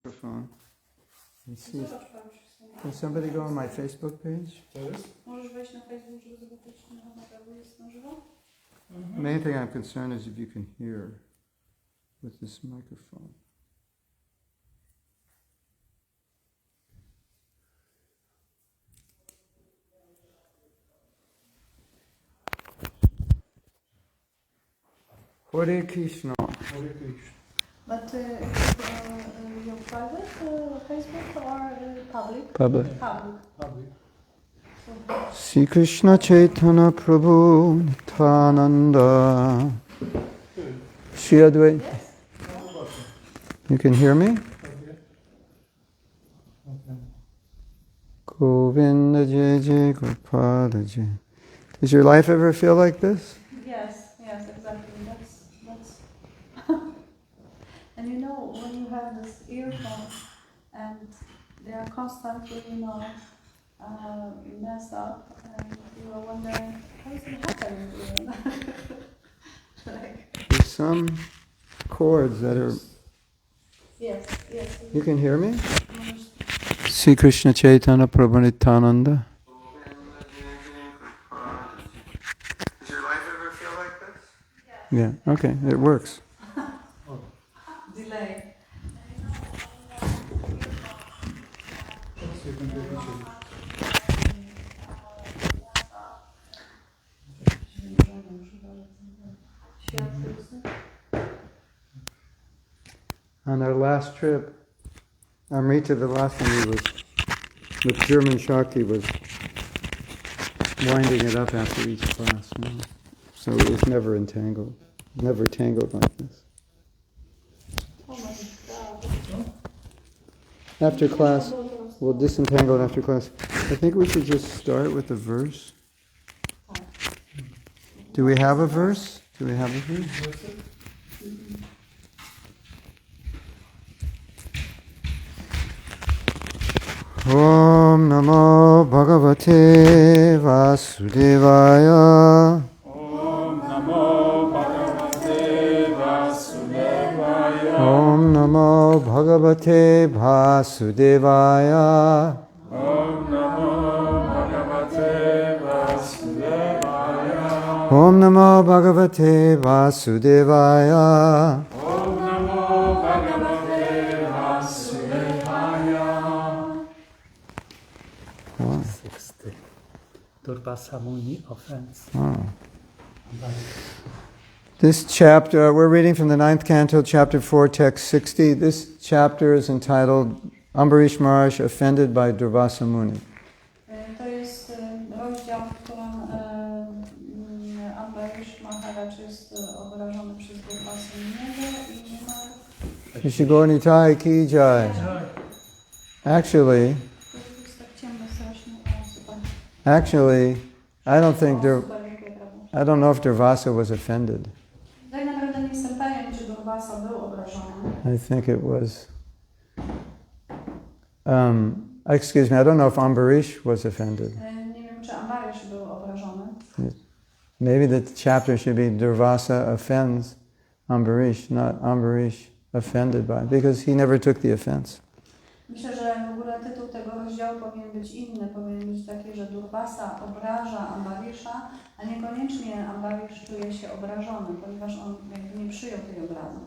Microphone. Let's see. Can somebody go on my Facebook page? The main thing I'm concerned is if you can hear with this microphone. Hare Krishna. Hare Krishna. But your private Facebook or public? Public. Public. Sri Krishna Chaitanya Prabhu Nityananda. Shri Advaita. Yes. You can hear me? Okay. Govinda Jai Jai Gopada Jai. Does your life ever feel like this? Yes, exactly. That's and when you have this earphones and they are constantly, messed up, and you are wondering how is it happening to you? There's some chords that are... Yes. You can hear me? Sri Krishna Chaitanya Prabhu Nityananda. Does your life ever feel like this? Yes. Yeah, okay, it works. Delay. On our last trip, Amrita Vilasini with German Shakti was winding it up after each class. So it was never entangled. Never tangled like this. Oh my God. After class, we'll disentangle it after class. I think we should just start with the verse. Do we have a verse? Om Namo Bhagavate Vasudevaya. Om Namo Bhagavate Vasudevaya. Om Namo Bhagavate Vasudevaya. Om Namo Bhagavate Vasudevaya. Om Namo Bhagavate Vasudevaya. Om Namo Bhagavate Vasudevaya. Wow. 60. Durvasa Muni offense. Wow. This chapter, we're reading from the 9th canto, chapter 4, text 60. This chapter is entitled Ambarish Maharaj Offended by Durvasa Muni. To jest rozdział, w którym Ambarish Maharaj jest obrażony przez Durvasa Muniego i Shishigor Nitai Ki Jai. Actually, jest tak ciemno strasznie. I don't know if Durvasa was offended. Tak naprawdę nie jestem pewien, czy Durvasa był obrażony. I think it was. Excuse me, I don't know if Ambarish was offended. Nie wiem, czy Ambarish był obrażony. Maybe the chapter should be Durvasa offends Ambarish, not Ambarish offended by, because he never took the offense. Myślę, że w ogóle tytuł tego rozdziału powinien być inny. Powinien być taki, że Durvasa obraża Ambarisha, a niekoniecznie Ambarish czuje się obrażony, ponieważ on jakby nie przyjął tej obrazy.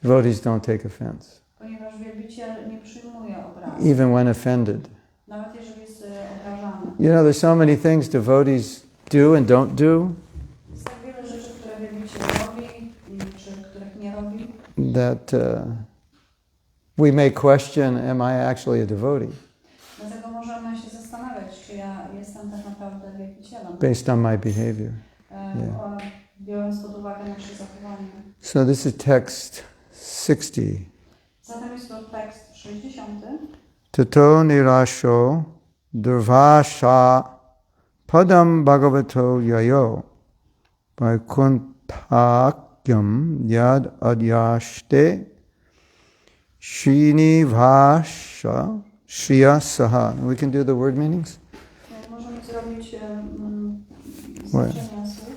Devotees don't take offense, Ponieważ wielbiciel nie przyjmuje obrazy, even when offended. nawet jeżeli jest obrażany. You know, there's so many things devotees do and don't do Jest tak wiele rzeczy, które wielbiciel robi, czy których nie robi, that we may question, am I actually a devotee, dlatego możemy się zastanawiać, czy ja jestem tak naprawdę wielbicielem, based on my behavior. biorąc pod uwagę nasze zachowanie. So this is text 60. Zatem jest to tekst 60. Tato nirasho durvasha padam bhagavato yayo vaikuntakyam yad adyashte srinivasha shriya saha. We can do the word meanings? Możemy zrobić What? znaczenia słów.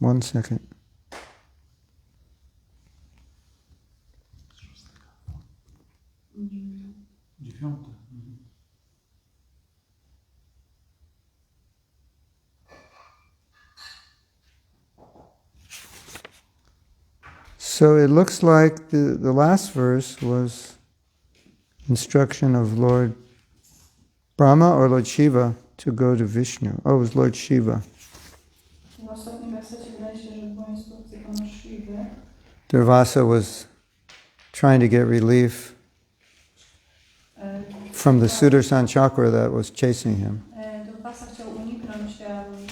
1 second. 9. So it looks like the last verse was instruction of Lord Brahma or Lord Shiva to go to Vishnu. Oh, it was Lord Shiva. W ostatnim wersecie wydaje się, że było instrukcje pana Shiwy. Durvasa was trying to get relief from the Sudarshan chakra that was chasing him. Durvasa chciał uniknąć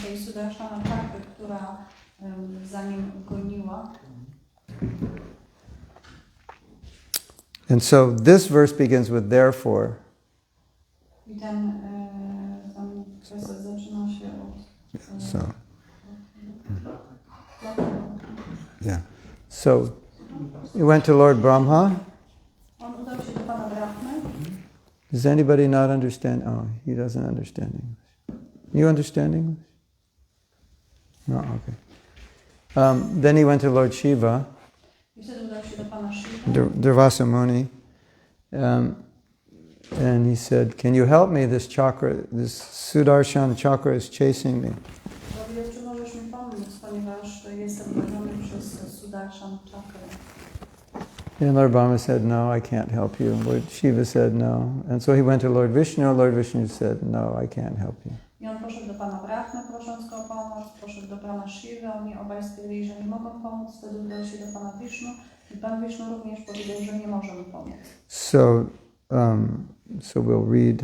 tej Sudarshana czakry, która za nim goniła. And so this verse begins with therefore. I ten werset zaczyna się od... So, yeah. So he went to Lord Brahma. On udał się do pana Brahmy. Does anybody not understand? Oh, he doesn't understand English. You understand English? No, okay. Then he went to Lord Shiva, I wtedy udał się do pana Shiva. Durvasa Muni, and he said, "Can you help me? This chakra, this Sudarshan chakra is chasing me." Powiedział, czy możesz mi pomóc, ponieważ jestem goniony przez Sudarshan czakrę. And Lord Brahma said, "No, I can't help you." Lord Shiva said, "No." And so he went to Lord Vishnu. Lord Vishnu said, "No, I can't help you." I on poszedł do pana Brahmy, prosząc go o pomoc, poszedł do pana Shiva, oni obaj stwierdzili, że nie mogą pomóc, wtedy udał się do pana Vishnu i pan Vishnu również powiedział, że nie może mu pomóc. So we'll read.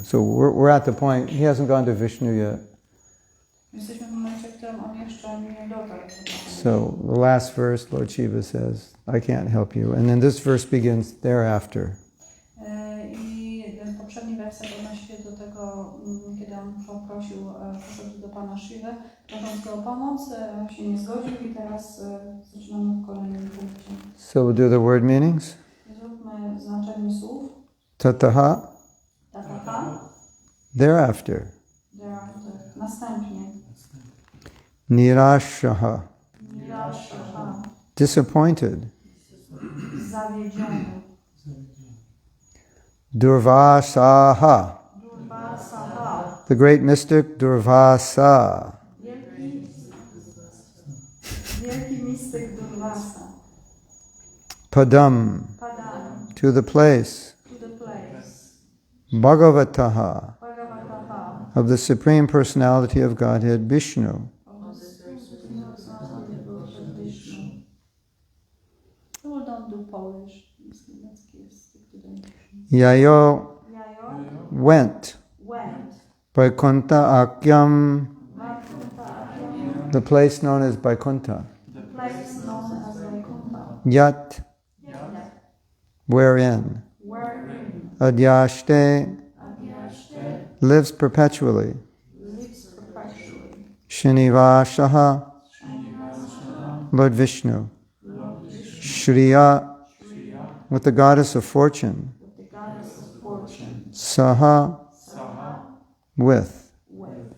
So we're at the point. He hasn't gone to Vishnu yet. Jesteśmy w momencie, w którym on jeszcze nie dotarł. So the last verse, Lord Shiva says, "I can't help you," and then this verse begins thereafter. I poprzedni werset odnosi się do tego, kiedy on poszedł do pana Shiva, prosząc go o pomoc, się nie zgodził i teraz zaczynamy w kolejnym punkcie. So we'll do the word meanings. Zróbmy znaczenie słów. Tataha, Tataha, thereafter. thereafter, następnie. Nirashaha, Nirashaha, disappointed. zawiedziony. Durvasaha, Durvasaha, the great mystic Durvasa. wielki mistyk Durvasa. Padam, Padam, to the place. to the place. Bhagavataha, Bhagavataha, of the Supreme Personality of Godhead, Vishnu. People don't do Polish. Yayo Yayo went. went. Vaikuntha Akyam, Vaikuntha, the place known as Vaikuntha. the place known as Vaikuntha. Yat, wherein. Wherein Adyashte, Adyashte lives perpetually. lives perpetually. Srinivashaha, Lord Vishnu. Shriya, with the goddess of fortune. With the goddess of fortune. Saha, Saha, with. with.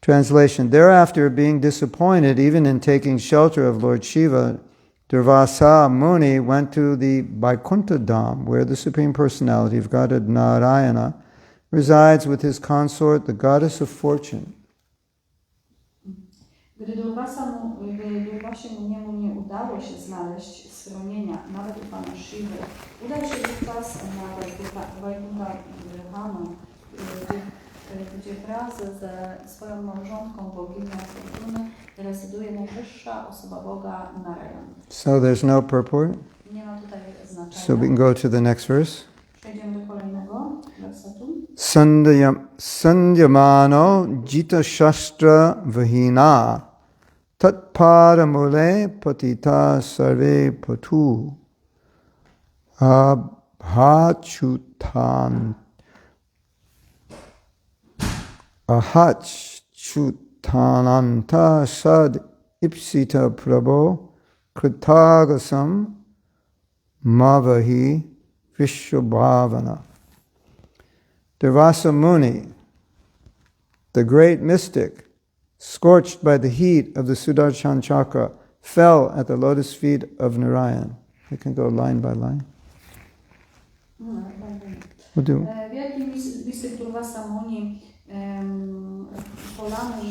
Translation: thereafter, being disappointed even in taking shelter of Lord Shiva, Durvasa Muni went to the Vaikuntha Dham, where the Supreme Personality of Godhead Narayana resides with his consort, the goddess of fortune. Gdy Durvasie Muniemu nie udało się znaleźć schronienia nawet u pana Shiwy, udał się wówczas na Vaikuntha Dhamę, gdzie wraz ze swoją małżonką boginią Fortuny rezyduje najwyższa osoba Boga Narayana. So there's no purport. Nie ma tutaj So we znaczenia. can go to the next verse. Przejdziemy do kolejnego wersetu. Sandhyamano Jita Shastra Vahina Tat Paramule Patita Sarve Patu Ahachutananta Sad Ipsita Prabho Kritagasam Mavahi Vishwabhavana. Durvasa Muni, the great mystic, scorched by the heat of the Sudarshan chakra, fell at the lotus feet of Narayan. We can go line by line. We'll do. W jakim listy Durvasa Muni palony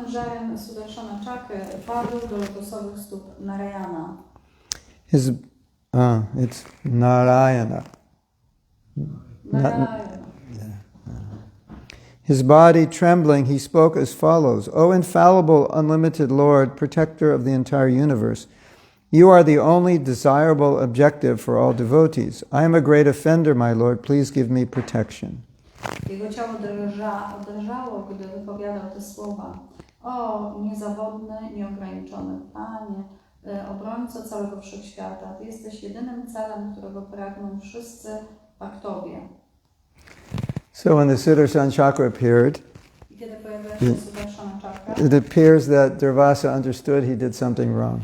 żarem Sudarshana Chakry padł do lotosowych stóp Narayana. It's Narayana. His body trembling, he spoke as follows: O infallible, unlimited Lord, protector of the entire universe, you are the only desirable objective for all devotees. I am a great offender, my Lord. Please give me protection. Jego ciało drżało, gdy wypowiadał te słowa. O, niezawodny, nieograniczony Panie, obrońco całego wszechświata, Ty jesteś jedynym celem, którego pragną wszyscy bhaktowie. So when the Sudarshan Chakra appeared, it appears that Durvasa understood he did something wrong.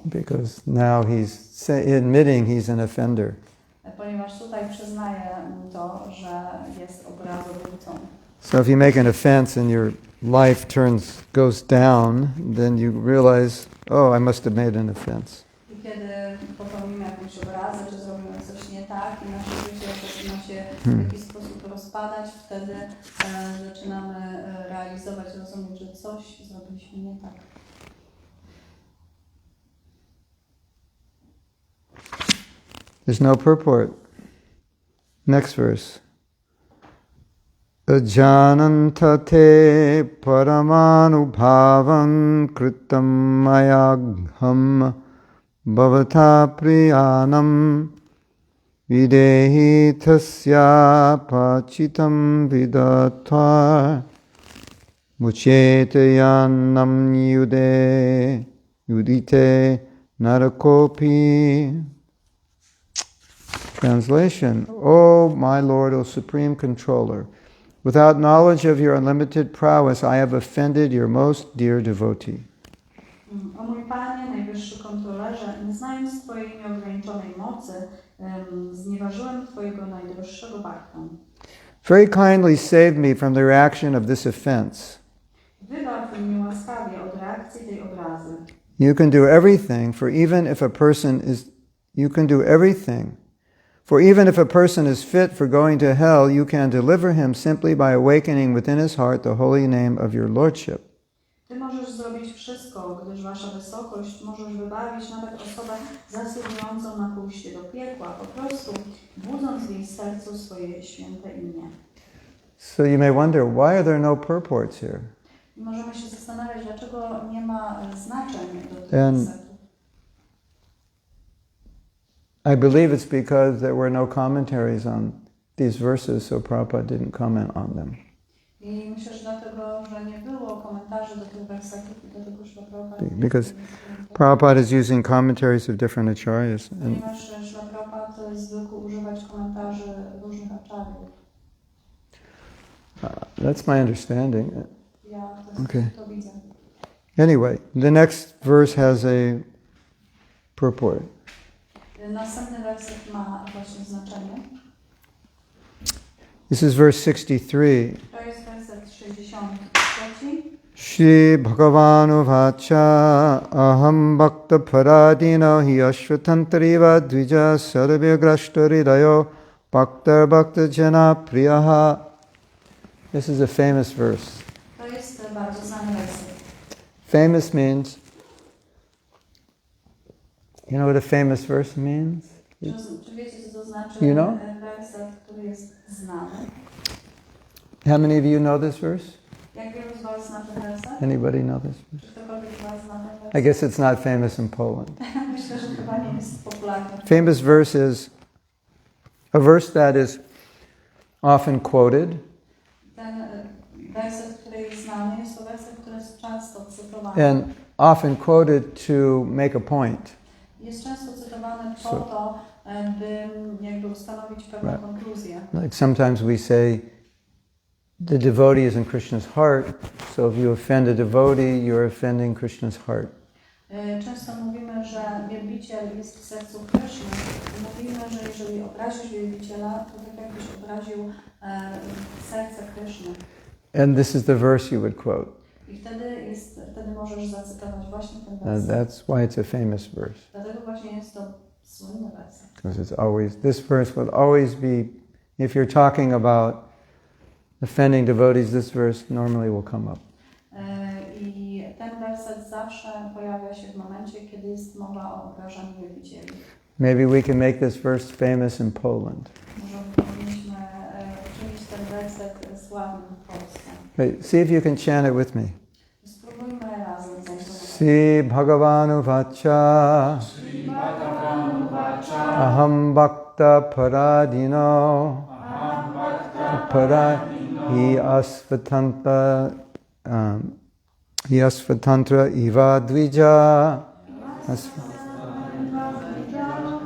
Because now he's admitting he's an offender. So if you make an offense and your life goes down, then you realize, oh, I must have made an offense. Kiedy popełnimy jakąś obrazę, czy zrobimy coś nie tak i nasze życie zaczyna się w jakiś sposób rozpadać, wtedy zaczynamy realizować, rozumieć, że coś zrobiliśmy nie tak. There's no purport. Next verse. Ajananta te paramanubhavam kritam mayagham bhavata priyanam videhi tasya pachitam vidatva muchetayannam yudite narakopi. Translation: O my Lord, O Supreme Controller, without knowledge of your unlimited prowess, I have offended your most dear devotee. O mój Panie, Najwyższy Kontrolerze, nie znając Twojej nieograniczonej mocy, znieważyłem Twojego najdroższego bhaktę. Very kindly save me from the reaction of this offense. Wybaw mnie łaskawie od reakcji tej obrazy. You can do everything, for even if a person is fit for going to hell, you can deliver him simply by awakening within his heart the holy name of your Lordship. Ty możesz zrobić wszystko, gdyż Wasza Wysokość, możesz wybawić nawet osobę zasługującą na pójście do piekła, po prostu budząc w jej sercu swoje święte imię. So you may wonder, why are there no purports here? I możemy się zastanawiać, dlaczego nie ma znaczeń do tych wersetów. I believe it's because there were no commentaries on these verses, so Prabhupada didn't comment on them. I myślę, że dlatego, że nie było komentarzy do tych wersetów i dlatego, że Prabhupada... Because Prabhupada is using commentaries of different acharyas. Ponieważ Prabhupada zwykł używać komentarzy różnych acharyów. That's my understanding. Ja to widzę. Anyway, the next verse has a purport. Następny werset ma właśnie znaczenie. This is verse 63. To jest werset 63. Shri Bhagavanu Vacha Aham Bhakta Paradino Hi Ashvatantriva Dvija Sarvyagrashtaridayo Bhakta Bhakta Jana Priyaha. This is a famous verse. To jest bardzo znany werset. Famous means, you know what a famous verse means? Czy wiecie, co to znaczy? You know? Werset, który jest znany. How many of you know this verse? Jak wielu z Was zna ten werset? Anybody know this verse? Czy ktokolwiek z Was zna ten werset? I guess it's not famous in Poland. Myślę, że chyba nie jest popularny. Famous verse is a verse that is often quoted. Ten werset, który jest znany, jest to werset, który jest często cytowany. And often quoted to make a point. Jest często cytowany po to, by jakby ustanowić pewną konkluzję. Like sometimes we say, the devotee is in Krishna's heart, so if you offend a devotee, you're offending Krishna's heart. Często mówimy, że wielbiciel jest w sercu Kryszny. Mówimy, że jeżeli obrazisz wielbiciela, to tak jakbyś obraził serce Kryszny. And this is the verse you would quote. I wtedy możesz zacytować właśnie ten werset. That's why it's a famous verse. Dlatego właśnie jest to słynny werset. Because it's always, this verse will always be, if you're talking about offending devotees, this verse normally will come up. I ten werset zawsze pojawia się w momencie, kiedy jest mowa o obrażaniu wielbicieli. Maybe we can make this verse famous in Poland. Może powinniśmy uczynić ten werset sławnym w Polsce. Wait, see if you can chant it with me. Spróbujmy razem zaśpiewać. Sri Bhagavanu Vacha Aham Bhakta Paradino Hi Asvatantra Iva Dvija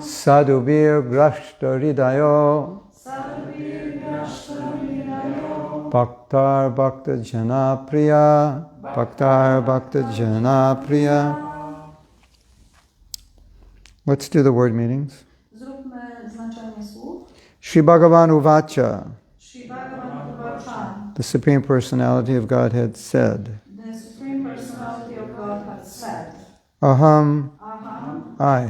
Sadhubir Grashta Ridayo Bhaktar Bhakta Jana Priya Bhaktar Bhakta Jana Priya. Let's do the word meanings. Zróbmy znaczenie słów. Sri Bhagavanu Vacha, Sri Bhagavatam Vacha, the Supreme Personality of Godhead said, the Supreme Personality of Godhead said, Aham, Aham, I.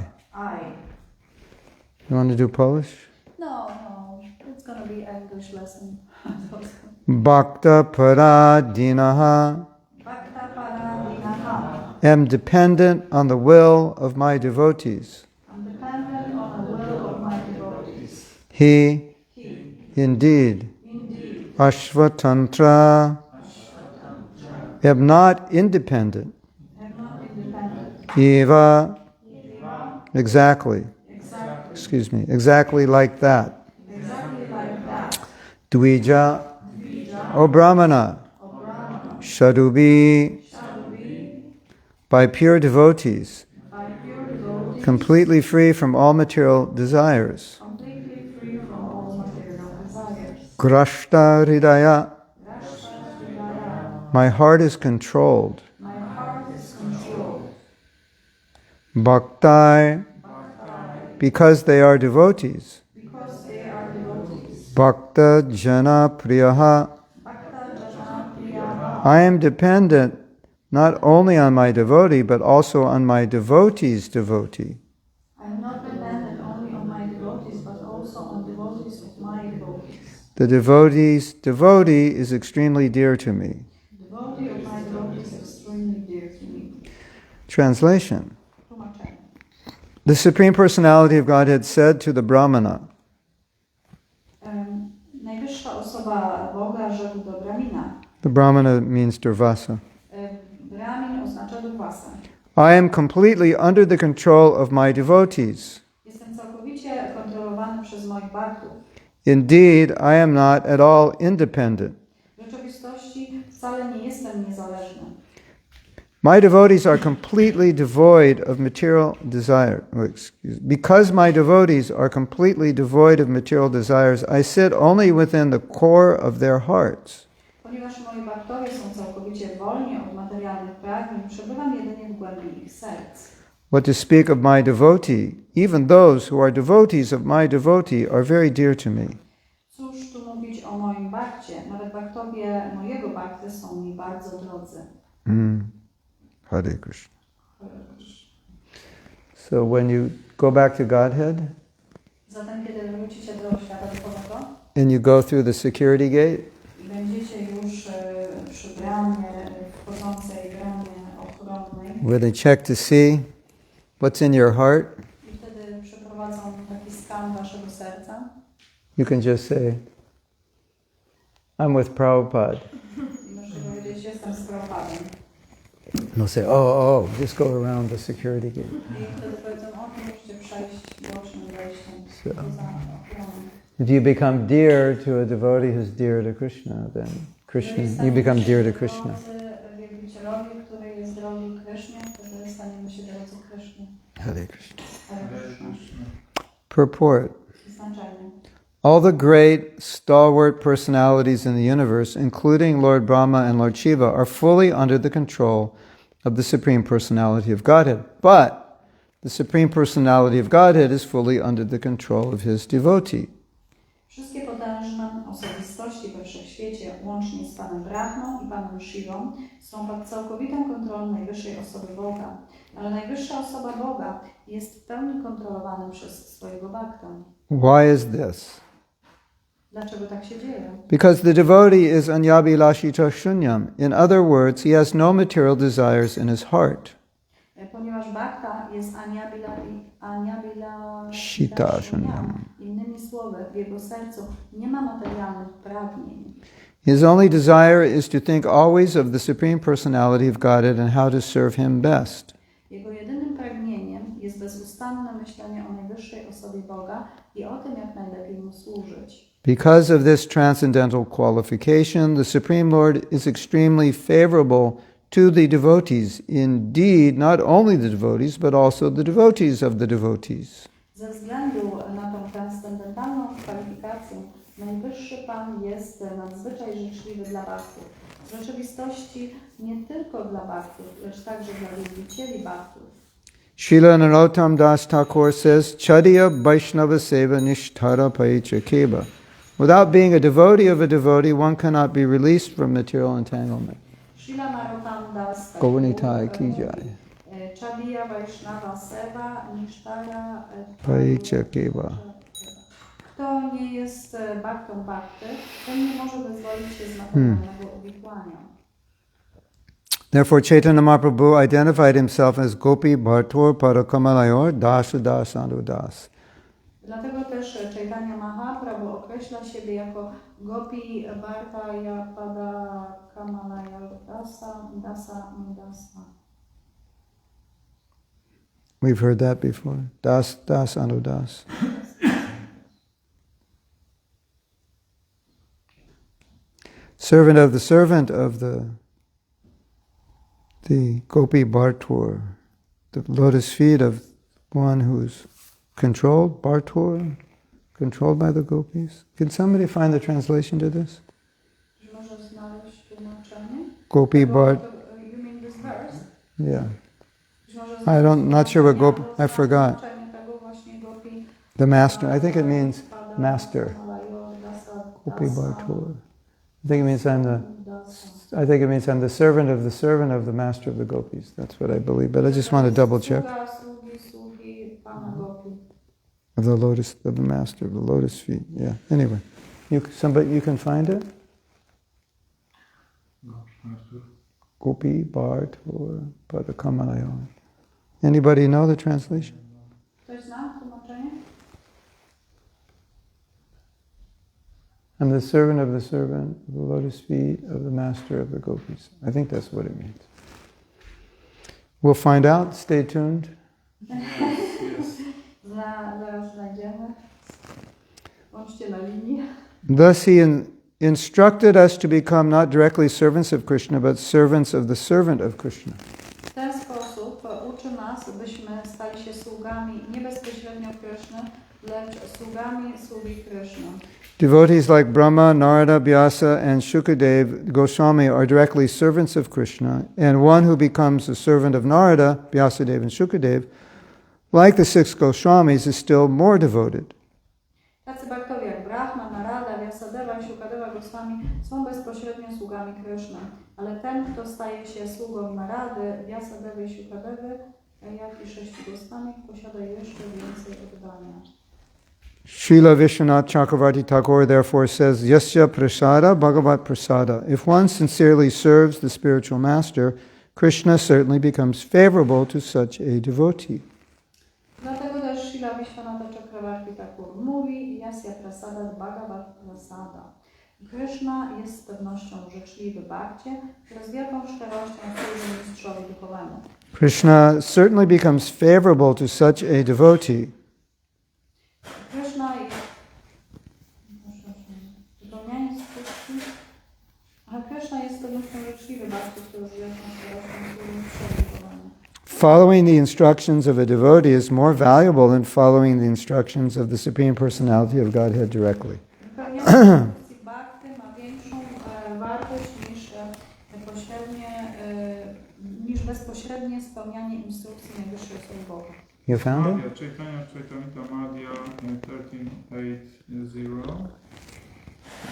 You want to do Polish? No, it's going to be English lesson. Bhakta Paradinaha, Bhakta Paradinaha, am dependent on the will of my devotees. I'm dependent on the will of my devotees. He, He, indeed, indeed, Ashvatantra, am not independent. am not independent. Eva, Eva, exactly. Exactly like that. Exactly like that. Dvija, O brāhmaṇa, Shadubi, by pure devotees, By pure devotees, completely free from all material desires. completely free from all material desires. Grashta Hridaya, Rashta, my heart is controlled. my heart is controlled. Bhaktai, because they are devotees. Because they are devotees. Bhakta Jana Priyaha, Bhakta Jana Priyaha, I am dependent not only on my devotee, but also on my devotee's devotee. I am not dependent only on my devotees, but also on devotees of my devotees. The devotee's devotee is extremely dear to me. Devotee of my devotee is extremely dear to me. Translation. Tłumaczenie. The Supreme Personality of Godhead said to the brāhmaṇa, Najwyższa osoba Boga rzekł do Brahmina. the brāhmaṇa means Durvasa, Brahmin oznacza Durvasa. I am completely under the control of my devotees. Jestem całkowicie kontrolowany przez moich bhaktów. Indeed, I am not at all independent. W rzeczywistości wcale nie jestem niezależny. My devotees are completely devoid of material desire. Because my devotees are completely devoid of material desires, I sit only within the core of their hearts. Ponieważ moi bhaktowie są całkowicie wolni od materialnych pragnień, przebywam jedynie w głębi ich serc. What to speak of my devotee, even those who are devotees of my devotee are very dear to me. Cóż tu mówić o moim bhakcie? Nawet bhaktowie mojego bhakty są mi bardzo drodzy. Hare Krishna. So when you go back to Godhead Zatem kiedy wrócicie do świata duchowego and you go through the security gate, i będziecie już przy bramie, wchodzącej bramie ochronnej where they check to see what's in your heart, i wtedy przeprowadzą taki skan waszego serca, you can just say, I'm with Prabhupada. i możecie powiedzieć, jestem z Prabhupadem. And they'll say, oh, just go around the security gate. I wtedy powiedzą, musicie przejść bocznym wejściem So, poza ochroną. if you become dear to a devotee who's dear to Krishna, then you become dear to Krishna. Wielbicielowi, który jest drogi Krysznie, wtedy staniemy się drodzy Krysznie. Hare Krishna. Hare Krishna. Purport. Znaczenie. All the great, stalwart personalities in the universe, including Lord Brahma and Lord Shiva, are fully under the control of the Supreme Personality of Godhead. But the Supreme Personality of Godhead is fully under the control of His devotee. Wszystkie potężne osobistości we wszechświecie, łącznie z Panem Brahmą i Panem Shivą, są pod całkowitą kontrolą najwyższej osoby Boga. Ale najwyższa osoba Boga jest w pełni kontrolowana przez swojego Bhaktę. Why is this? Dlaczego tak się dzieje? Because the devotee is anyabhilashita shunyam. In other words, he has no material desires in his heart. Ponieważ Bhakta jest Shita shunyam. Innymi słowy, w jego sercu nie ma materialnych pragnień. His only desire is to think always of the Supreme Personality of Godhead and how to serve Him best. Jego jedynym pragnieniem jest bezustanne myślenie o najwyższej osobie Boga i o tym, jak najlepiej Mu służyć. Because of this transcendental qualification, the Supreme Lord is extremely favorable to the devotees. Indeed, not only the devotees, but also the devotees of the devotees. Ze względu na tą transcendentalną kwalifikację, najwyższy Pan jest nadzwyczaj życzliwy dla bhaktów. W rzeczywistości nie tylko dla bhaktów, lecz także dla wielbicieli bhaktów. Srila Narottam Das Thakur says, Chadiya Vaishnava Seva Nishtara Paicha Keba. Without being a devotee of a devotee, one cannot be released from material entanglement. Srila Narottam Das Thakur Govanitai ki jai. Chadiya Vaishnava Seva Nishtara Paicha Keba. Kto nie jest bhaktą bhakty, ten nie może wyzwolić się z materialnego uwikłania. Therefore, Chaitanya Mahaprabhu identified himself as Gopi Bhartur Parakamalayur Dasa Dasanu Das. Dlatego też Chaitanya Mahaprabhu określa siebie jako Gopi Bharta Yapada Kamalaya Dasa Dasa Dasa. We've heard that before. Das Anu Das. Servant of the Gopi Bhartur, the lotus feet of one who's controlled, Bhartur, controlled by the gopis. Can somebody find the translation to this? Gopi Bhart. You mean this verse? Yeah. Not sure what Gopi, I forgot. The master, I think it means master. Gopi Bhartur. I think it means I'm the servant of the master of the gopis. That's what I believe. But I just want to double check. Of the master of the lotus feet. Yeah. Anyway, you can find it. Gopi Bhartur Padakamalaya. Anybody know the translation? I'm the servant of the lotus feet of the master of the gopis. I think that's what it means. We'll find out. Stay tuned. Thus he instructed us to become not directly servants of Krishna, but servants of the servant of Krishna. W ten sposób uczy nas, byśmy stali się sługami nie bezpośrednio Krishny, lecz sługami sługi Krishna. Devotees like Brahma, Narada, Vyasa, and Shukadev Goswami are directly servants of Krishna, and one who becomes a servant of Narada, Vyasadeva, and Shukadev, like the six Goswamis, is still more devoted. Tacy bhaktowie jak Brahma, Narada, Vyasadeva i Shukadeva Goswami są bezpośrednio sługami Krishna, ale ten, kto staje się sługą Narady, Vyasadevy i Shukadevy, jak i sześciu Goswami, posiada jeszcze więcej oddania. Srila Vishwanath Chakravarti Thakur therefore says, Yasya prasada bhagavat prasada. If one sincerely serves the spiritual master, Krishna certainly becomes favorable to such a devotee. Dlatego też Srila Vishwanatha Chakravarti Thakur mówi, Yasya prasada bhagavat prasada. Krishna jest z pewnością życzliwy bhakcie, który z wielką szczerością służy mistrzowi duchowemu. Krishna certainly becomes favorable to such a devotee. Following the instructions of a devotee is more valuable than following the instructions of the Supreme Personality of Godhead directly. niż niż bezpośrednie spełnianie instrukcji najwyższej osoby Boga. You found it? Chaitanya Chaitamita Madhya 1380.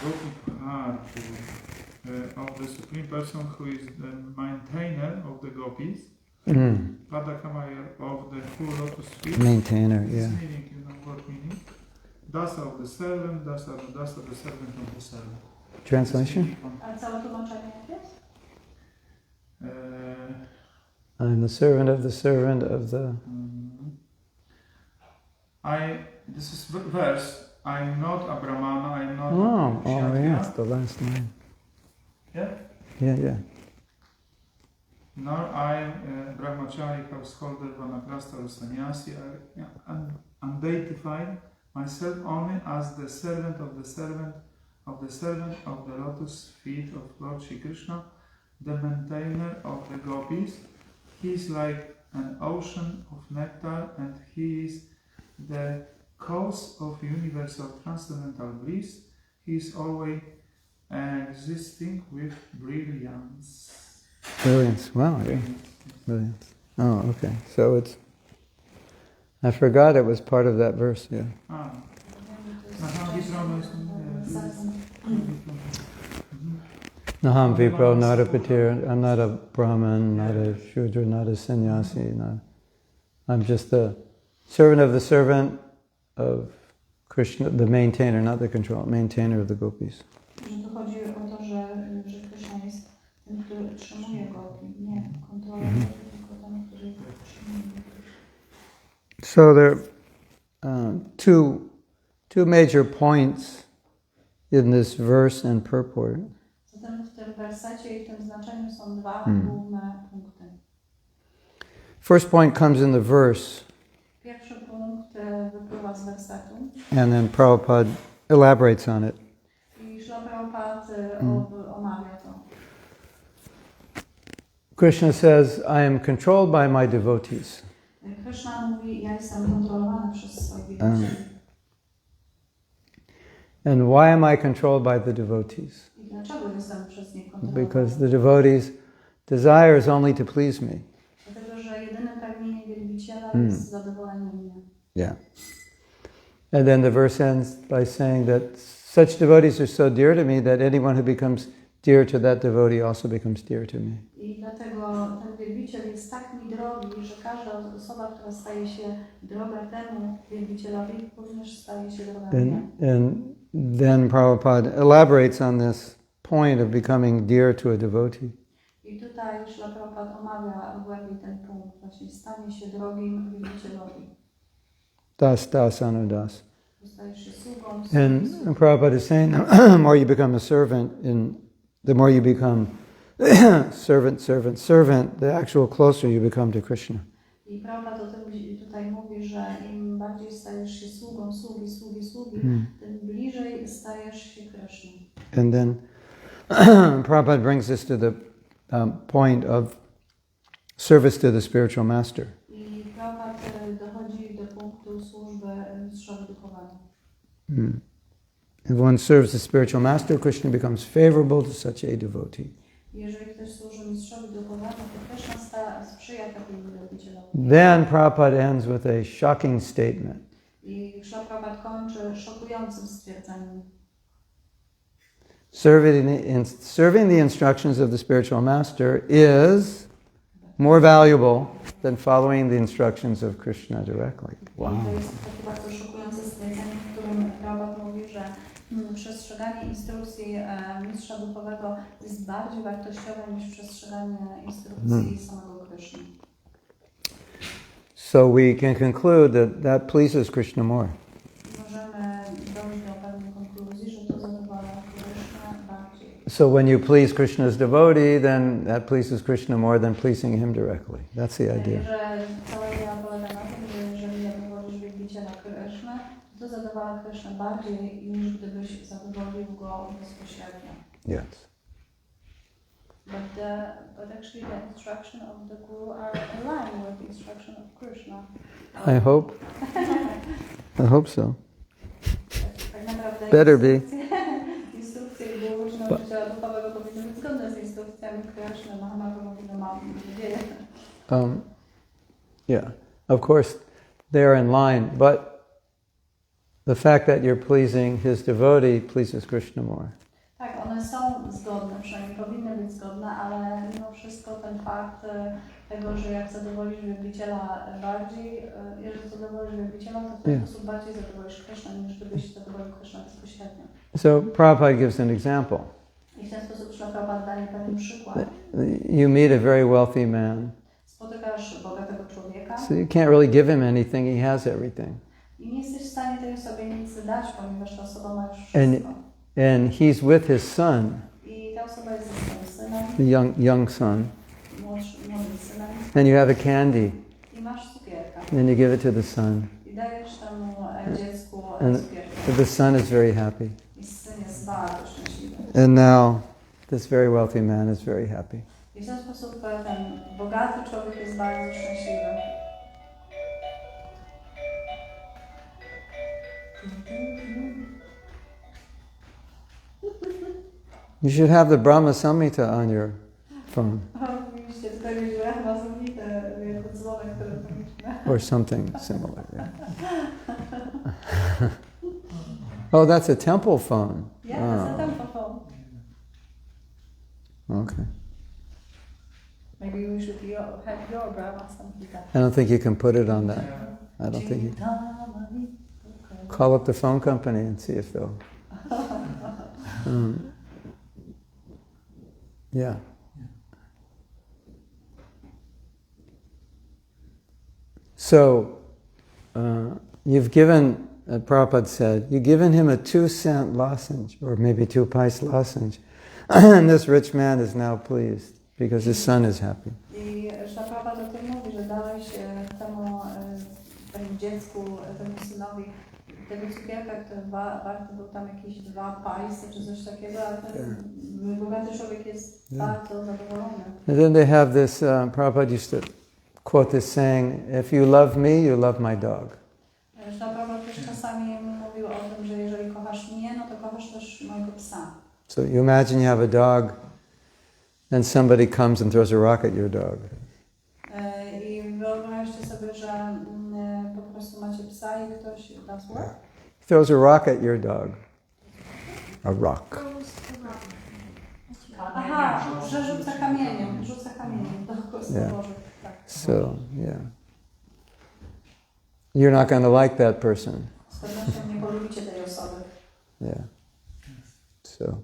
Gopi Bhartu of the Supreme Person who is the maintainer of the gopis. Padakamaya of the full lotus feet. Maintainer, yeah. This meaning, you know what meaning? Dasa of the servant, dasa of the servant of the servant. Translation? A całe tłumaczenie jakie jest? I'm the servant of the servant of the... This is verse, I'm not a brāhmaṇa, I'm not Oh, a yeah, it's the last line. Yeah? Yeah. Nor I, brahmachari, householder, vanaprastha or sannyasi, I identify myself only as the servant of the servant of the servant of the lotus feet of Lord Shri Krishna, the maintainer of the gopis. He is like an ocean of nectar, and he is the cause of universal transcendental bliss. He is always existing with brilliance. Brilliance, wow, yeah. Brilliance. Oh, okay. So it's... I forgot it was part of that verse, yeah. Naham Vipro, not a Patir, I'm not a Brahman, not a Shudra, not a sannyasi. I'm just the servant of Krishna, the maintainer, not the control, maintainer of the gopis. Że tu chodzi o to, że Krishna jest tym, który utrzymuje gopi, nie kontroluje, tylko ten, który utrzymuje. So there are two major points in this verse and purport. Zatem w tym wersecie i w tym znaczeniu są dwa główne punkty. First point comes in the verse, Pierwszy punkt wypływa z wersetu and then Prabhupada elaborates on it. i Śrīla Prabhupada omawia to. Krishna says, I am controlled by my devotees. Krishna mówi, ja jestem kontrolowany przez swoich wielbicieli. And why am I controlled by the devotees? I dlaczego jestem przez nich kontrolowany? Because the devotees' desire is only to please me. Dlatego, że jedynym pragnieniem wielbiciela jest zadowolenie mnie. Yeah. And then the verse ends by saying that such devotees are so dear to me that anyone who becomes dear to that devotee also becomes dear to me. I dlatego ten wielbiciel jest tak mi drogi, że każda osoba, która staje się droga temu wielbicielowi, również staje się droga mnie. And then Prabhupada elaborates on this point of becoming dear to a devotee. I tutaj Śrīla Prabhupada omawia głębiej ten punkt, właśnie stanie się drogim wielbicielowi. Das anudas. Stajesz się sługą. And Prabhupada is saying, the more you become a servant, the more you become servant, the actual closer you become to Krishna. I Prabhupada o tym tutaj mówi, że im bardziej stajesz się sługą, sługi, tym bliżej stajesz się Krishną. And then Prabhupada brings us to the point of service to the spiritual master. I Prabhupada dochodzi do punktu służby mistrzowi duchowemu. If one serves the spiritual master, Krishna becomes favorable to such a devotee. Jeżeli ktoś służy mistrzowi duchowemu, to Krishna sprzyja takiemu wielbicielowi. Then Prabhupada ends with a shocking statement. I Śrīla Prabhupada kończy szokującym stwierdzeniem. Serving the instructions of the spiritual master is more valuable than following the instructions of Krishna directly. Wow. I to jest takie bardzo szokujące stwierdzenie, w którym Prabhupada mówi, że przestrzeganie instrukcji mistrza duchowego jest bardziej wartościowe niż przestrzeganie instrukcji samego Krishny. So we can conclude that pleases Krishna more. Możemy dojść do pewnej konkluzji, że to zadowala Krishna bardziej. So when you please Krishna's devotee, then that pleases Krishna more than pleasing him directly. That's the idea. Że cała idea polega na tym, że jeżeli zadowolisz wielbiciela Krishny, to zadowala Krishna bardziej niż gdybyś zadowolił go bezpośrednio. Yes. But actually the instruction of the Guru are aligned with the instruction of Krishna. I hope. I hope so. Tak naprawdę Better be. Instrukcje Guru czy nauczyciela duchowego powinny być zgodne z instrukcjami Krishna. Mam nadzieję. Yeah, of course they are in line, but the fact that you're pleasing his devotee pleases Krishna more. Tak, one są zgodne, przynajmniej powinny być zgodne, ale mimo wszystko ten fakt tego, że jak zadowolisz wielbiciela bardziej, jeżeli zadowolisz wielbiciela, to w ten sposób bardziej zadowolisz Krishna, niż gdybyś zadowolił Krishna bezpośrednio. So Prabhupada gives an example. I w ten sposób Prabhupada daje pewien przykład. You meet a very wealthy man. Spotykasz bogatego człowieka. So you can't really give him anything, he has everything. I nie jesteś w stanie tej osobie nic dać, ponieważ ta osoba ma już wszystko. And he's with his son, I ta osoba jest ze swoim synem, the young son, młodym synem. and you have a candy, I masz cukierka. and you give it to the son. I dajesz temu dziecku And cukierka. the son is very happy. I syn jest bardzo szczęśliwy. And now this very wealthy man is very happy. I w ten sposób ten bogaty człowiek jest bardzo szczęśliwy. You should have the Brahma Samhita on your phone. Oczywiście, tutaj jest Brahma Samhita jako dzwonek telefoniczny. Or something similar, yeah. Oh, that's a temple phone. Yeah, that's a temple phone. Okay. Maybe we should have your Brahma Samhita. I don't think you can put it on that. I don't think you call up the phone company and see if they'll. Yeah. So, you've given, Prabhupada said, you've given him a 2-cent lozenge, or maybe 2 paise lozenge, and this rich man is now pleased because his son is happy. I Prabhupada o tym mówi, że dałeś temu dziecku, temu synowi tego cukierka, który warty był tam jakieś 2 paise czy coś takiego, ale ten bogaty człowiek jest bardzo zadowolony. And then they have this, Prabhupada used to quote this saying, if you love me, you love my dog. Prabhupada też czasami mówił o tym, że jeżeli kochasz mnie, no to kochasz też mojego psa. So you imagine you have a dog, and somebody comes and throws a rock at your dog. I wyobraźcie sobie, że po prostu macie psa i ktoś Throws a rock at your dog. A rock. Aha, że rzuca kamieniem do Boże. Tak. So, yeah. You're not going to like that person. Z pewnością nie polubicie tej osoby. Yeah. So.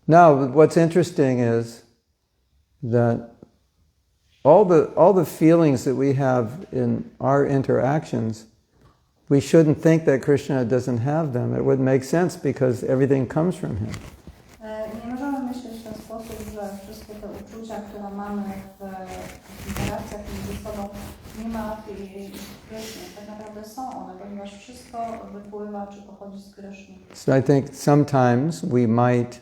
Now, what's interesting is that all the feelings that we have in our interactions, we shouldn't think that Krishna doesn't have them. It wouldn't make sense because everything comes from him. Nie możemy myśleć w ten sposób, że wszystkie te uczucia, które mamy w interacjach między sobą, nie ma w Kryszny. Tak naprawdę są one, ponieważ wszystko wypływa czy pochodzi z Kryszny. So I think sometimes we might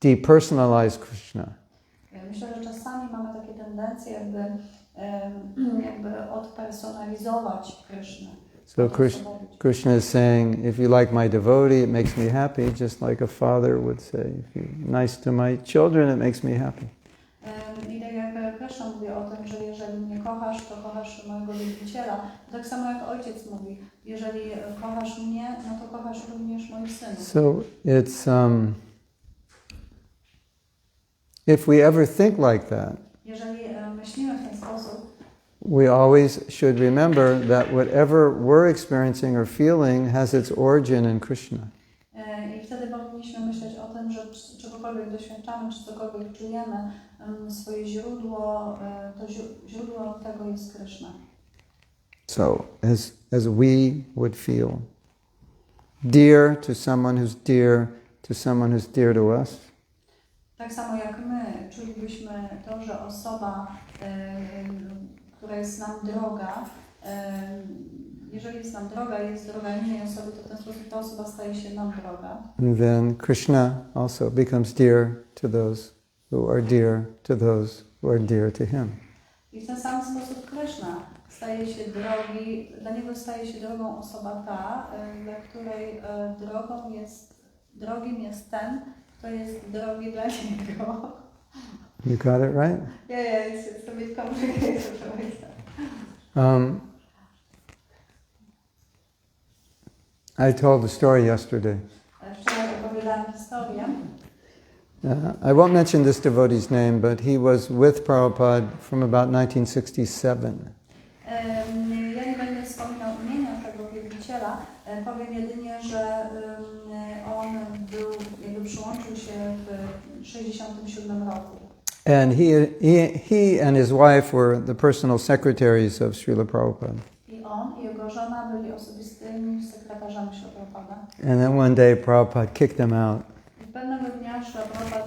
depersonalize Krishna. Myślę, że czasami mamy takie tendencje, jakby odpersonalizować Krysznę. So Krishna is saying, if you like my devotee, it makes me happy, just like a father would say, if you're nice to my children, it makes me happy. I tak jak Krishna mówi o tym, że jeżeli mnie kochasz, to kochasz mojego wielbiciela. Tak samo jak ojciec mówi, jeżeli kochasz mnie, no to kochasz również moich synów. So it's, if we ever think like that, jeżeli myślimy w ten sposób, we always should remember that whatever we're experiencing or feeling has its origin in Krishna. I wtedy powinniśmy myśleć o tym, że czegokolwiek doświadczamy, czy cokolwiek czujemy, swoje źródło, to źródło tego jest Krishna. So, as we would feel dear to someone who's dear to someone who's dear to us, tak samo jak my czulibyśmy to, że osoba, która jest nam droga, jeżeli jest nam droga i jest droga innej osoby, to w ten sposób ta osoba staje się nam droga. and then Krishna also becomes dear to those who are dear to those who are dear to him. I w ten sam sposób Krishna staje się drogi, dla niego staje się drogą osoba ta, dla której drogim jest ten, kto jest drogi dla niego. You got it right? Yeah, it's a bit complicated. I told the story yesterday. Wczoraj opowiadałam historię. I won't mention this devotee's name, but he was with Prabhupada from about 1967. Ja nie będę wspominał imienia tego wielbiciela, powiem jedynie, że on jakby przyłączył się w 1967 roku. And he and his wife were the personal secretaries of Srila Prabhupada. I on i jego żona byli osobistymi sekretarzami Srila Prabhupada. And then one day Prabhupada kicked them out. I pewnego dnia Srila Prabhupada,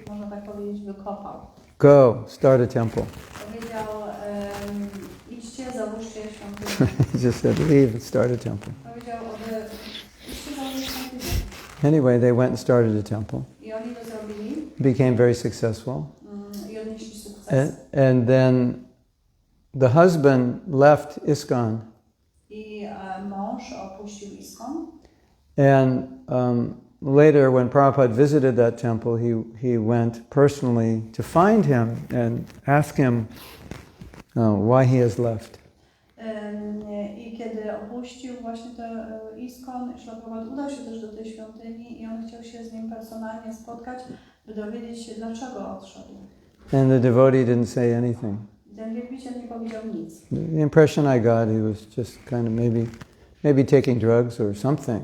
można tak powiedzieć, wykopał. Go, start a temple. Powiedział, idźcie, załóżcie świątynię. He just said, leave and start a temple. Powiedział, idźcie, załóżcie świątynię. Anyway, they went and started a temple. I oni to zrobili. Became very successful. I odnieśli sukces. And then the husband left ISKCON. I mąż opuścił ISKCON. And later, when Prabhupada visited that temple, he went personally to find him and ask him why he has left. I kiedy opuścił właśnie to ISKCON, Srila Prabhupada udał się też do tej świątyni i on chciał się z nim personalnie spotkać, by dowiedzieć się, dlaczego odszedł. And the devotee didn't say anything. Ten wielbiciel nie powiedział nic. The impression I got, he was just kind of maybe taking drugs or something.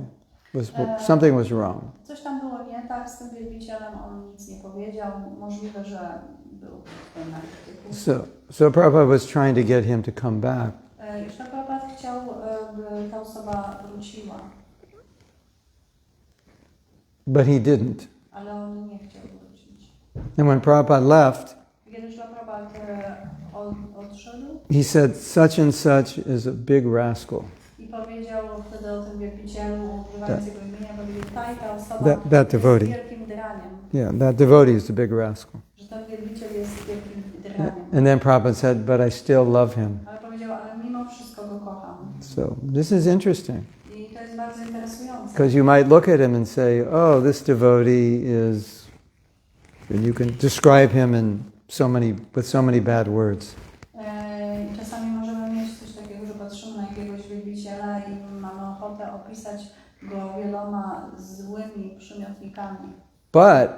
Something was wrong. Coś tam było nie tak z tym wielbicielem, on nic nie powiedział. Możliwe, że był w narkotyku. So Prabhupada was trying to get him to come back. Srila Prabhupada chciał, by ta osoba wróciła. But he didn't. Ale on nie chciał wrócić. And when Prabhupada left, Kiedy Srila Prabhupada odszedł, he said, such and such is a big rascal. i powiedział wtedy o tym wielbicielu, używając jego imienia, powiedział, ta osoba That devotee. jest wielkim draniem. Yeah, that devotee is a big rascal. Że ten wielbiciel jest wielkim draniem. And then Prabhupada said, but I still love him. Ale powiedział, ale mimo wszystko go kocham. So this is interesting. I to jest bardzo interesujące. Because you might look at him and say, oh, this devotee is, and you can describe him with so many bad words. Czasami możemy mieć coś takiego, że patrzymy na jakiegoś wielbiciela i mamy ochotę opisać go wieloma złymi przymiotnikami. But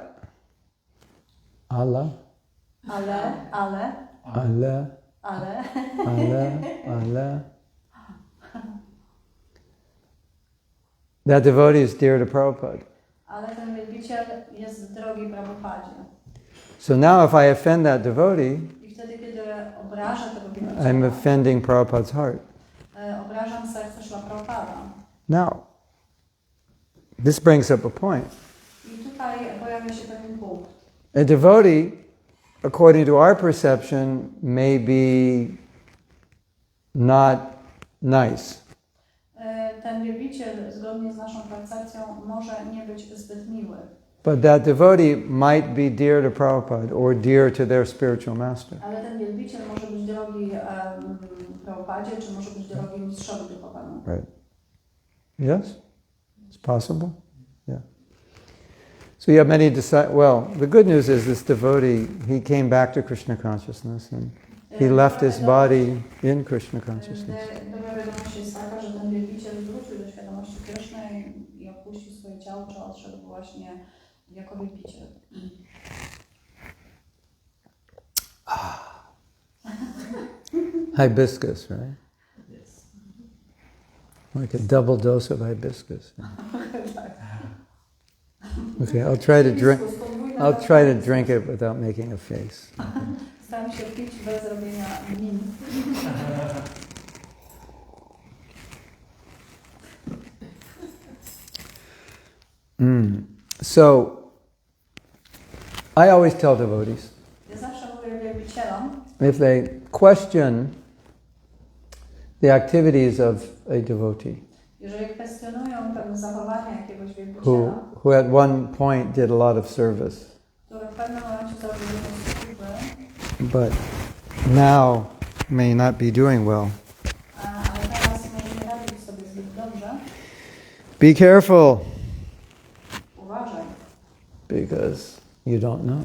Allah, that devotee is dear to Prabhupada. Ale ten wielbiciel jest drogi Prabhupadzie. So now if I offend that devotee, I wtedy, kiedy obrażę tego wielbiciela, I'm offending Prabhupada's heart. obrażam serce Srila Prabhupada. Now, this brings up a point. I tutaj pojawia się pewien punkt. A devotee, according to our perception, may be not nice. Ten wielbiciel, zgodnie z naszą percepcją, może nie być zbyt miły. But that devotee might be dear to Prabhupada or dear to their spiritual master. Ale ten wielbiciel może być drogi Prabhupadzie, czy może być drogi mistrzowi duchowemu. Right. Yes? It's possible? Yeah. So you have many well, the good news is this devotee, he came back to Krishna consciousness and he left his body in Krishna consciousness. Dobra wiadomość jest taka, że ten wielbiciel wrócił do świadomości Krishny i opuścił swoje ciało, czy odszedł właśnie jako wielbiciel. Hibiscus, right? Yes. Like a double dose of hibiscus. Okay, I'll try to drink it without making a face. Staram się pić bez robienia min. So, I always tell devotees, Ja zawsze mówię wielbicielom, if they question the activities of a devotee, jeżeli kwestionują pewne zachowania jakiegoś wielbiciela, who at one point did a lot of service, który w pewnym momencie zrobił służbę, but now may not be doing well. ale teraz może nie radzić sobie zbyt dobrze, Be careful, uważaj, because you don't know.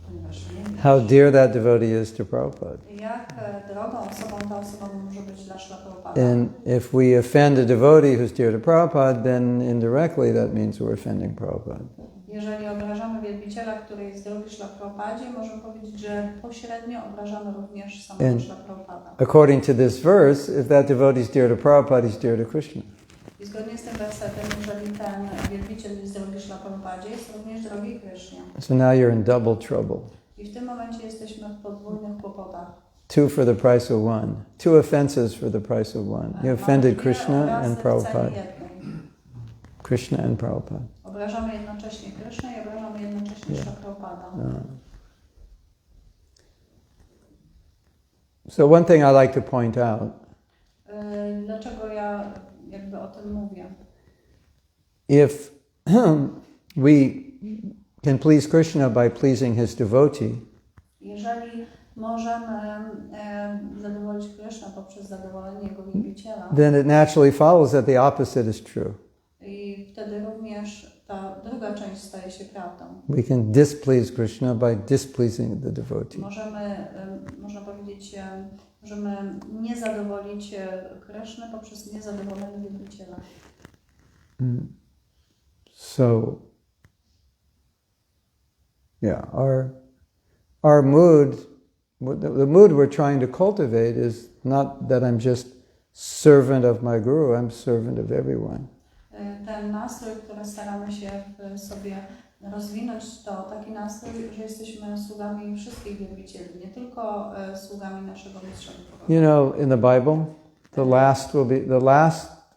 ponieważ nie wie, how dear that devotee is to Prabhupada. jak drogą osobą ta osoba może być dla Śrila Prabhupada. And if we offend a devotee who's dear to Prabhupada, then indirectly that means we're offending Prabhupada. Jeżeli obrażamy wielbiciela, który jest drogi Śrila Prabhupadzie, możemy powiedzieć, że pośrednio obrażamy również samego Śrila Prabhupada. According to this verse, if that devotee is dear to Prabhupada, he's dear to Krishna. I zgodnie z tym wersetem, jeżeli ten wielbiciel jest drogi Śrila Prabhupadzie, jest również drogi Krishnie. So now you're in double trouble. I w tym momencie jesteśmy w podwójnych kłopotach. 2 for the price of 1. 2 offenses for the price of 1. You offended Krishna and Prabhupada. Krishna and Prabhupada. Obrażamy jednocześnie Krishna i obrażamy jednocześnie Śrila Prabhupada. So one thing I like to point out. Dlaczego ja jakby o tym mówię? If we can please Krishna by pleasing his devotee, jeżeli możemy zadowolić Krishna poprzez zadowolenie jego wielbiciela, then it naturally follows that the opposite is true. i wtedy również ta druga część staje się prawdą. We can displease Krishna by displeasing the devotee. Można powiedzieć, możemy nie zadowolić Krishny poprzez niezadowolenie wielbiciela. So, yeah, our mood, the mood we're trying to cultivate is not that I'm just servant of my guru, I'm servant of everyone. Ten nastrój, który staramy się w sobie rozwinąć, to taki nastrój, że jesteśmy sługami wszystkich wielbicieli, nie tylko sługami naszego mistrza duchowego. You know, in the Bible, the last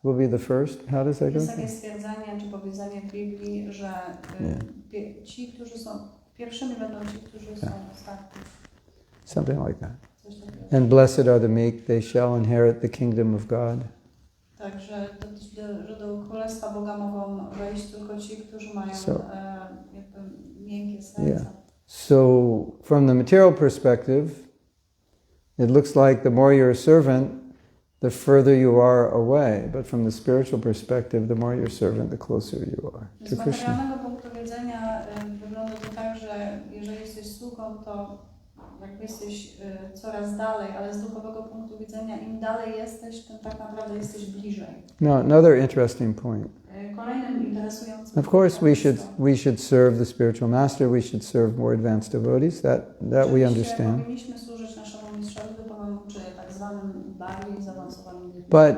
will be the first. How does that go? Jest takie stwierdzenie czy powiedzenie w Biblii, że ci, którzy są pierwszymi, będą ci, którzy są ostatni. Something like that. And blessed are the meek, they shall inherit the kingdom of God. Także, że do Królestwa Boga mogą wejść tylko ci, którzy mają jakby miękkie serca. Yeah. So, from the material perspective, it looks like the more you're a servant, the further you are away. But from the spiritual perspective, the more you're a servant, the closer you are to Krishna. Z materialnego punktu widzenia wygląda to tak, że jeżeli jesteś sługą, to jakby jesteś coraz dalej, ale z duchowego punktu widzenia im dalej jesteś, tym tak naprawdę jesteś bliżej. Now, another interesting point. Kolejnym interesującym Of course, we should serve the spiritual master. We should serve more advanced devotees. That we understand. Powinniśmy służyć naszemu mistrzowi duchowemu, czy tak zwanym bardziej zaawansowanym. But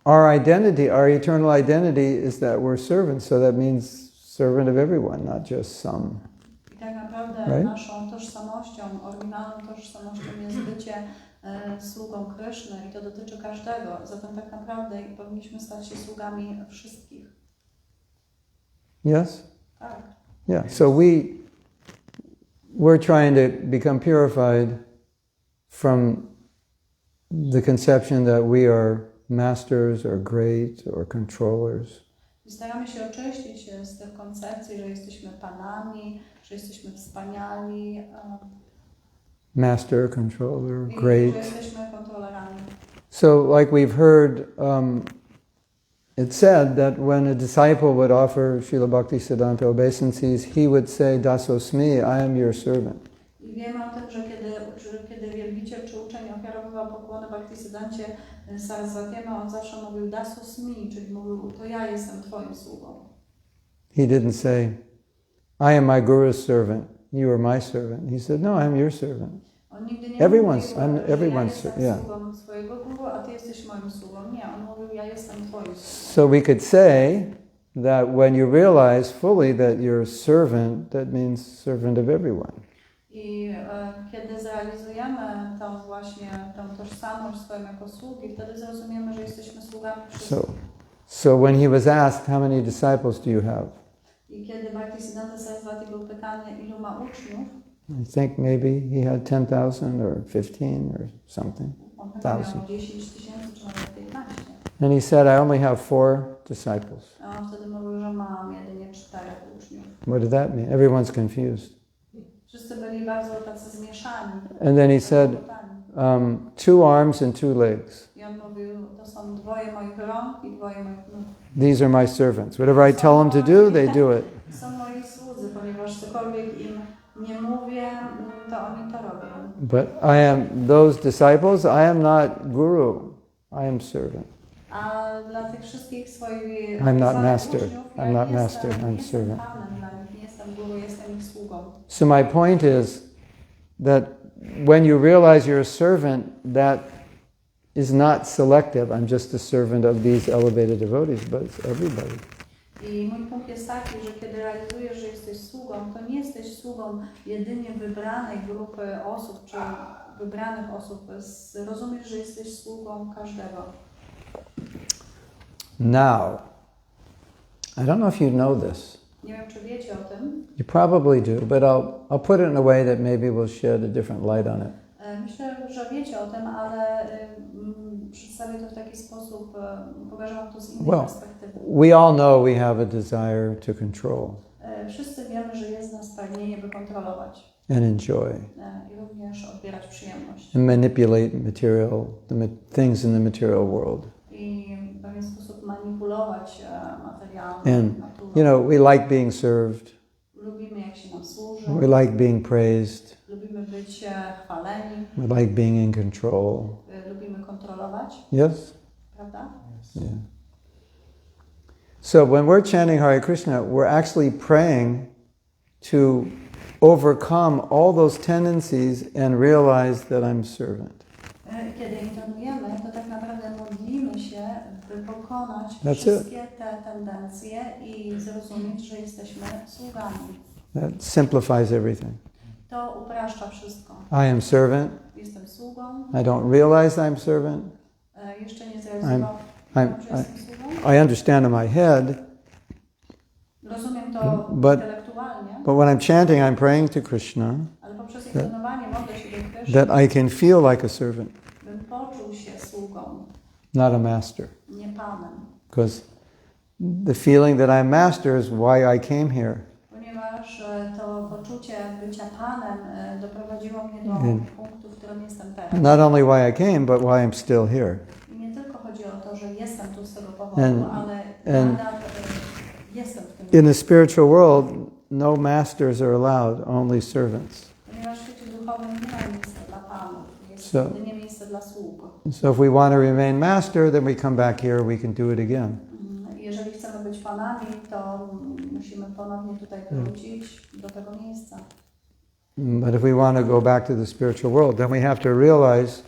our identity, our eternal identity, is that we're servants. So that means servant of everyone, not just some. I tak naprawdę naszą tożsamością, oryginalną tożsamością jest bycie sługą Kryszny i to dotyczy każdego. Zatem tak naprawdę powinniśmy stać się sługami wszystkich. Yes? Tak. Yeah. So we're trying to become purified from the conception that we are masters or great or controllers. I staramy się oczyścić z tych koncepcji, że jesteśmy panami, że jesteśmy wspaniali. Master, controller, great. Że jesteśmy kontrolerami. So, like we've heard, it said that when a disciple would offer Srila Bhaktisiddhanta obeisances, he would say, Dasosmi, I am your servant. I wiemy o tym, że kiedy wielbiciel czy uczeń ofiarowywał pokłony Bhaktisiddhancie Saraswatiemu, on zawsze mówił Dasosmi, czyli mówił, to ja jestem twoim sługą. He didn't say, I am my guru's servant, you are my servant. He said, no, I am your servant. On nigdy nie Everyone's, ja jestem sługą swojego guru, a ty jesteś moim sługą. Nie, on mówił, ja jestem twoim sługą. So we could say that when you realize fully that you're a servant, that means servant of everyone. I kiedy zrealizujemy tą tożsamość swoją jako sługi, wtedy zrozumiemy, że jesteśmy sługami wszystkich. So when he was asked, how many disciples do you have? I kiedy Bhaktisiddhanta Saraswati był pytany, ilu ma uczniów, I think maybe he had 10,000 or 15 or something. on chyba miał 10 tysięcy czy nawet 15. And he said, I only have 4 disciples. A on wtedy mówił, że mam jedynie 4 uczniów. What did that mean? Everyone's confused. Wszyscy byli bardzo tacy zmieszani. And then he said, 2 arms and 2 legs. I on mówił, to są 2 moich rąk i 2 moich nóg. These are my servants. Whatever I tell them to do, they do it. Są moi słudzy, ponieważ cokolwiek im Nie mówię, to oni to robią. But I am those disciples, I am not guru, I am servant. A dla tych wszystkich swoich I'm not uczniów, master. ja I'm not nie master, jestem, I'm nie jestem servant. panem dla nich, nie jestem guru, jestem ich sługą. So my point is that when you realize you're a servant, that is not selective. I'm just a servant of these elevated devotees, but it's everybody. I mój punkt jest taki, że kiedy realizujesz, że jesteś sługą, to nie jesteś sługą jedynie wybranej grupy osób, czy wybranych osób. Rozumiesz, że jesteś sługą każdego. Now, I don't know if you know this. Nie wiem, czy wiecie o tym. You probably do, but I'll put it in a way that maybe will shed a different light on it. Myślę, że wiecie o tym, ale przedstawię to w taki sposób, pokażę wam to z innej perspektywy. We all know we have a desire to control Wszyscy wiemy, że jest nas pragnienie, by kontrolować and enjoy i również odbierać przyjemność. and manipulate things in the material world. I w pewien sposób manipulować materiałem. And, you know, we like being served. Lubimy, jak się nam służy. We like being praised. Lubimy być chwaleni. We like being in control. Lubimy kontrolować. Yes? Prawda? Yeah. So when we're chanting Hare Krishna, we're actually praying to overcome all those tendencies and realize that I'm servant. Kiedy intonujemy, to tak naprawdę modlimy się, by pokonać That's wszystkie te tendencje i zrozumieć, że jesteśmy sługami. That simplifies everything. To upraszcza wszystko. I am servant. Jestem sługą. I don't realize I'm servant. Jeszcze nie zrealizowałam, że jestem sługą. I understand in my head. Rozumiem to But intelektualnie. when I'm chanting, I'm praying to Krishna Ale poprzez intonowanie modlę się do Kryszny, that I can feel like a servant, bym poczuł się sługą, not a master. nie panem. Because the feeling that I'm master is why I came here. Ponieważ to poczucie bycia panem doprowadziło mnie do punktu, w którym jestem teraz. Not only why I came, but why I'm still here. I nie tylko chodzi o to, że jestem tu z tego powodu, ale nadal jestem w tym. In the spiritual world, no masters are allowed, only servants. Ponieważ w świecie duchowym nie ma miejsca dla panów, jest jedynie miejsce dla sług. So if we want to remain master, then we come back here, we can do it again. Jeżeli chcemy być panami, to musimy ponownie tutaj wrócić do tego miejsca. But if we want to go back to the spiritual world, then we have to realize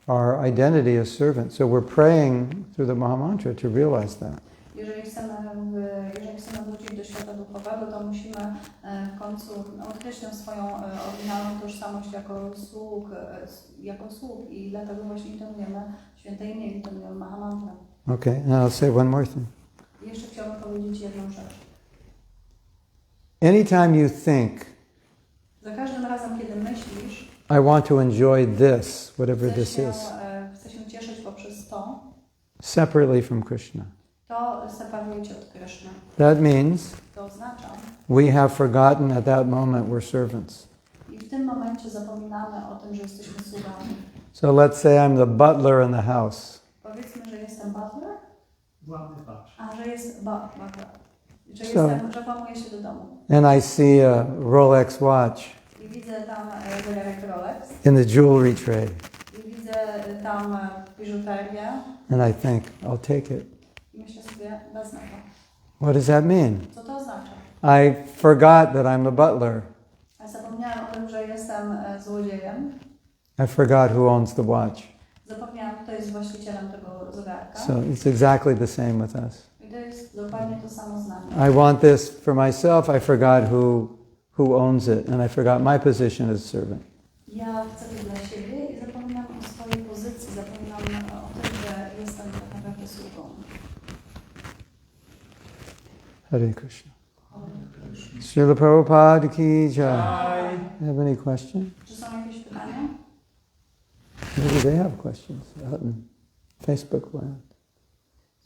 our identity as servants. So we're praying through the Mahamantra to realize that. Jeżeli chcemy wrócić do świata duchowego, to musimy w końcu odkryć swoją oryginalną tożsamość jako sług i dlatego właśnie intonujemy święte imię, intonujemy Mahamantrę. Okay, and I'll say one more thing. Jeszcze chciałabym powiedzieć jedną rzecz. Anytime you think, Za każdym razem, kiedy myślisz, I want to enjoy this, whatever this is, chcę się cieszyć poprzez to, separately from Krishna. to separuje cię od Kryszny. That means To oznacza, we have forgotten at that moment we're servants. i w tym momencie zapominamy o tym, że jesteśmy sługami. So let's say I'm the butler in the house. Powiedzmy, że jestem butler, a że jest butler. Że że włamuję się do domu. And I see a Rolex watch I widzę tam zegarek Rolex. in the jewelry tray. I widzę tam biżuterię. And I think, I'll take it. I myślę sobie, wezmę to. What does that mean? Co to oznacza? I forgot that I'm the butler. Ja zapomniałam o tym, że jestem złodziejem. I forgot who owns the watch. Zapomniałam, kto jest właścicielem tego zegarka. So it's exactly the same with us. I to jest dokładnie to samo z nami. I want this for myself. I forgot who owns it, and I forgot my position as servant. Ja chcę to dla siebie i zapominam o swojej pozycji, zapominam o tym, że jestem tak naprawdę sługą. Hare Krishna. Srila Prabhupada ki jai. Have any questions? Czy są jakieś pytania? Maybe they have questions out in Facebook land.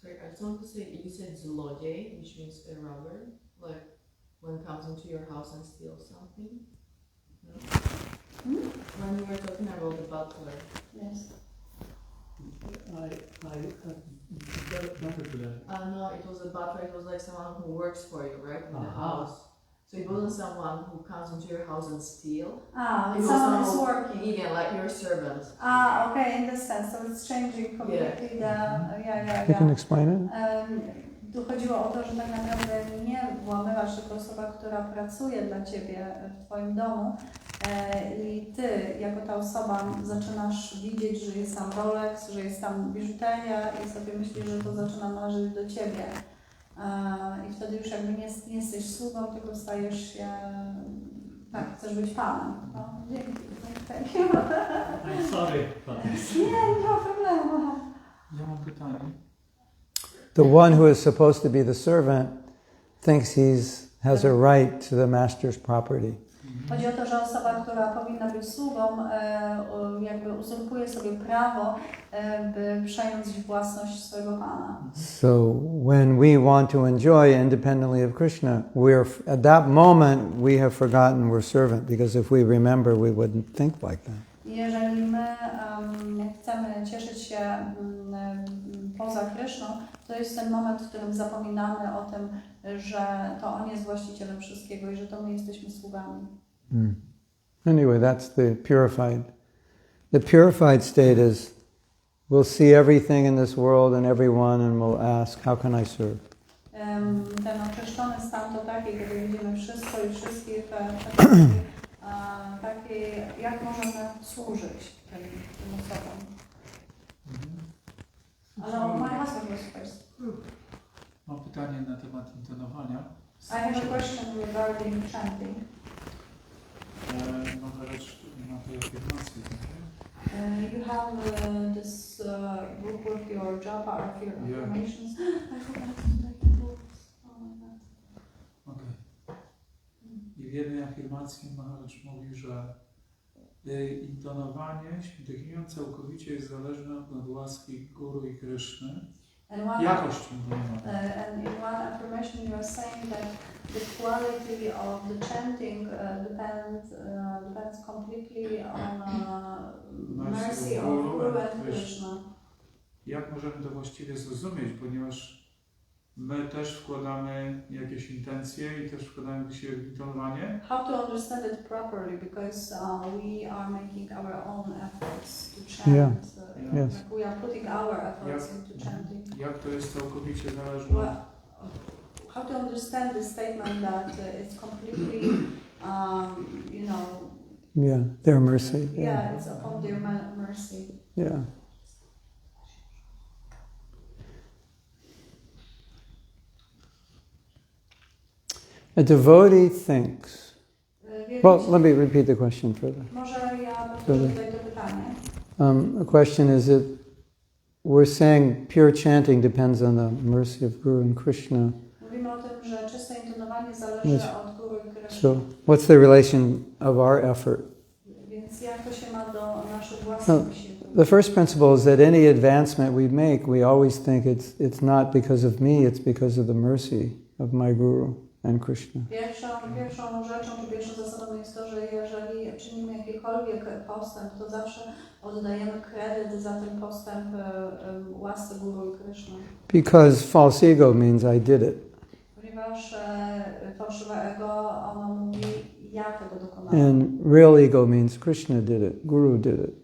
Sorry, I just wanted to say, you said zlodziej, which means a robber, like one comes into your house and steals something. No? When you were talking about the butler. Yes. No, it was a butler. It was like someone who works for you, right, in the house. So So it wasn't someone who comes into your house and steal. Ah, It was someone is someone, working. yeah, like your servant. Ah, okay, in this sense. So it's changing completely the... You can explain it? Tu chodziło o to, że tak naprawdę nie włamywacz, tylko osoba, która pracuje dla Ciebie w Twoim domu i Ty, jako ta osoba, zaczynasz widzieć, że jest tam Rolex, że jest tam biżuteria i sobie myślisz, że to zaczyna należeć do Ciebie. I wtedy już jakby nie jesteś sługą, tylko stajesz się... Tak, chcesz być panem. No, dzięki. I'm sorry. Nie ma problemu. Ja mam pytanie. The one who is supposed to be the servant thinks has a right to the master's property. Chodzi o to, że osoba, która powinna być sługą, jakby uzurpuje sobie prawo, by przejąć własność swojego Pana. So when we want to enjoy independently of Krishna, at that moment we have forgotten we're servant, because if we remember, we wouldn't think like that. Jeżeli my chcemy cieszyć się poza Kryszną, to jest ten moment, w którym zapominamy o tym, że to On jest właścicielem wszystkiego i że to my jesteśmy sługami. Anyway, that's the purified. The purified state is, we'll see everything in this world and everyone and we'll ask, how can I serve? Ten oczyszczony stan to taki, kiedy widzimy wszystko i wszystkich, jak możemy służyć tym osobom. Ale my husband was first. Mam pytanie na temat intonowania. I have a question regarding chanting. Mam rzecz na tej afirmacji. You have this book with your job or your affirmations. I forgot to take the books. Oh my God. Okej. I w jednej afirmacji Maharaj mówi, że intonowanie świętych całkowicie jest zależne od łaski Guru i Kryszny. Jakość intonowania. And in one affirmation you are saying that the quality of the chanting depends completely on mercy of Guru and Krishna. Jak możemy to właściwie zrozumieć, ponieważ my też wkładamy jakieś intencje i też wkładamy się w intonowanie? How to understand it properly, because we are making our own efforts to chant. Yeah. Yes. Like we are putting our efforts into chanting. Jak to jest całkowicie zależne? Well, how to understand the statement that it's completely, you know. Yeah, their mercy. Yeah, it's upon their mercy. Yeah. A devotee thinks. Well, let me repeat the question further. Może ja powtórzę tutaj to pytanie. The question is that we're saying pure chanting depends on the mercy of Guru and Krishna. Mówimy o tym, że czyste intonowanie zależy od Guru i Krishna. So, what's the relation of our effort? Więc jak to się ma do naszych własnych wysiłków? The first principle is that any advancement we make, we always think it's not because of me, it's because of the mercy of my Guru and Krishna. Pierwszą rzeczą, czy pierwszą zasadą jest to, że jeżeli czynimy jakikolwiek postęp, to zawsze oddajemy kredyt za ten postęp łasce Guru i Krishna. Because false ego means I did it. Ponieważ fałszywe ego, ono mówi, ja tego dokonałem. And real ego means Krishna did it, Guru did it.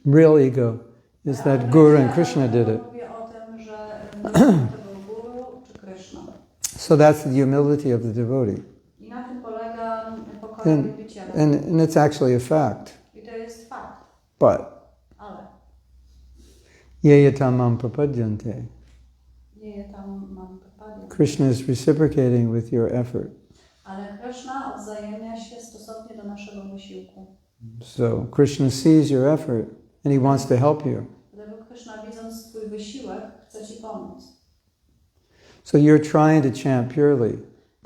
Real ego is that Guru and Krishna did it. Mówię o tym, że tego Guru czy Krishna. So that's the humility of the devotee. I na tym polega pokorny bycie. And it's actually a fact. I to jest fakt. But Ale yeya tamam prapadyante. nie tam mam wypadek. Krishna is reciprocating with your effort. Ale Krishna odzajemnia się stosownie do naszego wysiłku. So Krishna sees your effort and he wants to help you. Dlatego Krishna, widząc twój wysiłek, chce ci pomóc. So you're trying to chant purely,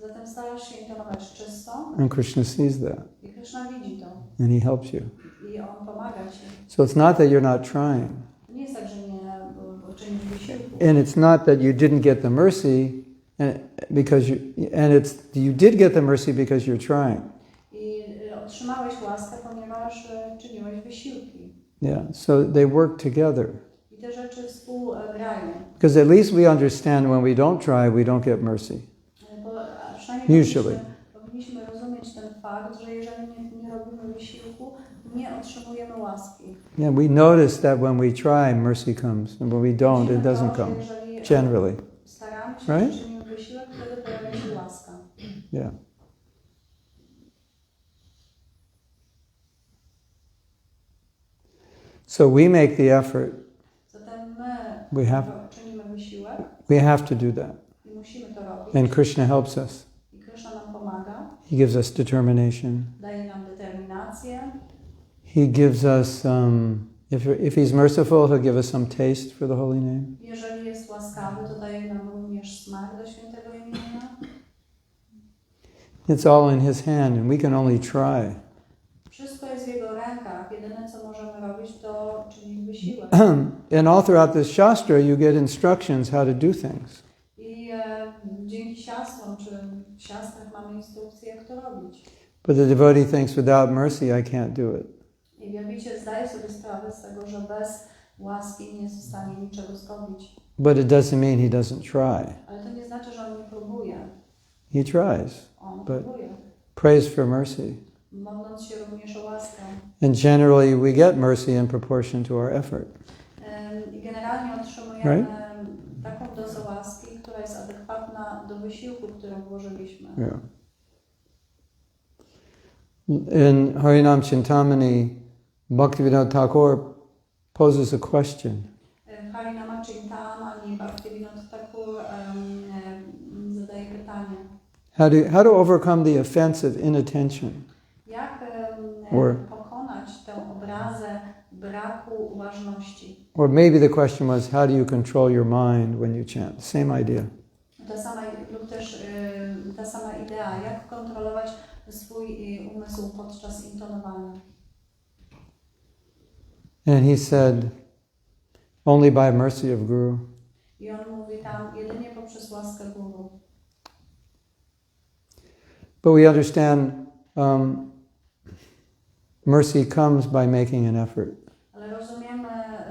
Zatem starasz się intonować czysto and Krishna sees that, i Krishna widzi to and he helps you. i on pomaga ci. So it's not that you're not trying, To nie jest tak, że nie czynisz wysiłku. and it's not that you didn't get the mercy, you did get the mercy because you're trying. I otrzymałeś łaskę, ponieważ czyniłeś wysiłki. Yeah. So they work together. I te rzeczy współgrają. Because at least we understand when we don't try, we don't get mercy. Bo przynajmniej Usually. powinniśmy rozumieć ten fakt, że jeżeli nie robimy wysiłku, nie otrzymujemy łaski. Yeah, we notice that when we try, mercy comes, and when we don't, it Widzimy doesn't to, że come. jeżeli Generally, staramy się, right? czynimy wysiłek, wtedy pojawia się łaska. yeah. So we make the effort. Zatem my czynimy wysiłek We have to do that, i musimy to robić. and Krishna helps us. I Krishna nam pomaga, He gives us determination. daje nam determinację. He gives us, if He's merciful, He'll give us some taste for the holy name. Jeżeli jest łaskawy, to daje nam również smak do świętego imienia. It's all in His hand, and we can only try. Wszystko jest w Jego rękach. Jedyne, co możemy robić, to czynić wysiłek. And all throughout this Shastra, you get instructions how to do things. I dzięki siastrom, czy w siastrach mamy instrukcje, jak to robić. But the devotee thinks, without mercy, I can't do it. I wielbiciel zdaje sobie sprawę z tego, że bez łaski nie jest w stanie niczego zrobić. But it doesn't mean he doesn't try. Ale to nie znaczy, że on nie próbuje. He tries. On But próbuje. prays for mercy. Modląc się również o łaskę. And generally we get mercy in proportion to our effort. I generalnie otrzymujemy Right? taką dozę łaski, która jest adekwatna do wysiłku, który włożyliśmy. Yeah. In Harinam Chintamani, Bhaktivinoda Thakur poses a question. Harinama Chintamani, Bhaktivinoda Thakur zadaje pytanie. How to overcome the offense of inattention? Jak Or- pokonać tę obrazę braku uważności? Or maybe the question was, how do you control your mind when you chant? Same idea. Lub też ta sama idea, jak kontrolować swój umysł podczas intonowania. And he said, only by mercy of Guru. I on mówi tam, jedynie poprzez łaskę Guru. But we understand mercy comes by making an effort. Ale rozumiemy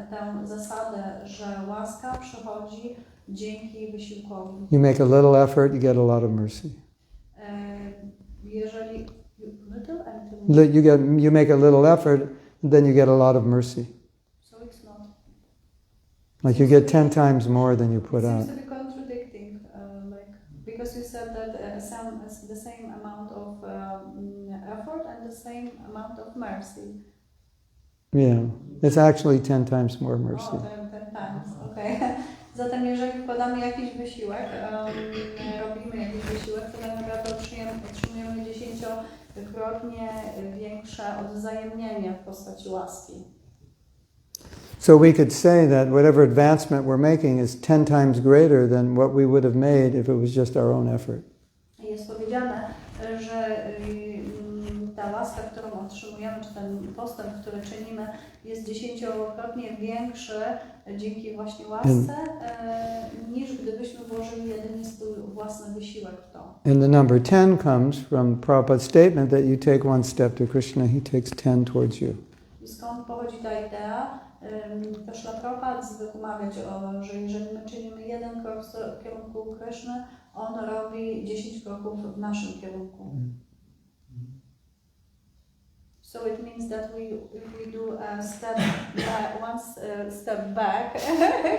tę zasadę, że łaska przychodzi dzięki wysiłkowi. You make a little effort, you get a lot of mercy. Jeżeli You make a little effort, then you get a lot of mercy. So it's not. Like you get 10 times more than you put out. Seems to be contradicting, because you said that the same amount of effort and the same amount of mercy. Yeah, it's actually 10 times more mercy. Oh, 10 times, okay. Zatem jeżeli wkładamy jakiś wysiłek, robimy jakiś wysiłek, to tak naprawdę otrzymujemy 10-krotnie większe odwzajemnienie w postaci łaski. So we could say that whatever advancement we're making is 10 times greater than what we would have made if it was just our own effort. Jest powiedziane, że ta łaska, którą otrzymujemy, czy ten postęp, który czynimy, jest 10-krotnie większy dzięki właśnie łasce, niż gdybyśmy włożyli jedynie swój własny wysiłek w to. And the number 10 comes from Prabhupada's statement that you take one step to Krishna, he takes 10 towards you. I skąd pochodzi ta idea? To Śrīla Prabhupāda zwykł mawiać, że jeżeli my czynimy jeden krok w kierunku Kryszny, on robi 10 kroków w naszym kierunku. So it means that if we do a step back, one step back,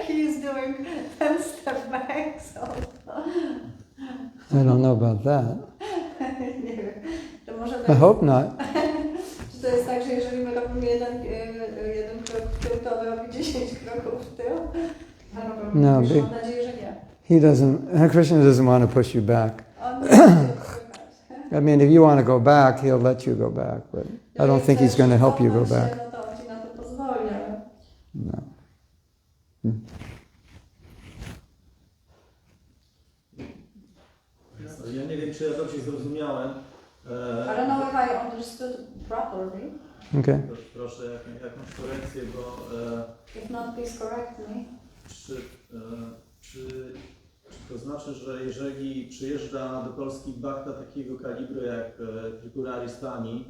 he is doing 10 step back. So I don't know about that. nie wiem, to może I hope not. Czy to jest tak, że jeżeli my robimy jeden krok w tył, to on robi 10 kroków w tył? No, Mam nadzieję, że nie. Krishna doesn't want to push you back. On nie chce I mean, if you want to go back, he'll let you go back, but I don't think he's going to help you go back. No to on ci na to pozwoli, ale... No. Ja nie wiem, czy ja dobrze zrozumiałem. I don't know if I understood properly. Okay. Proszę jakąś korekcję, bo If not, please correct me. czy to znaczy, że jeżeli przyjeżdża do Polski bhakta takiego kalibru jak Tripurari Swami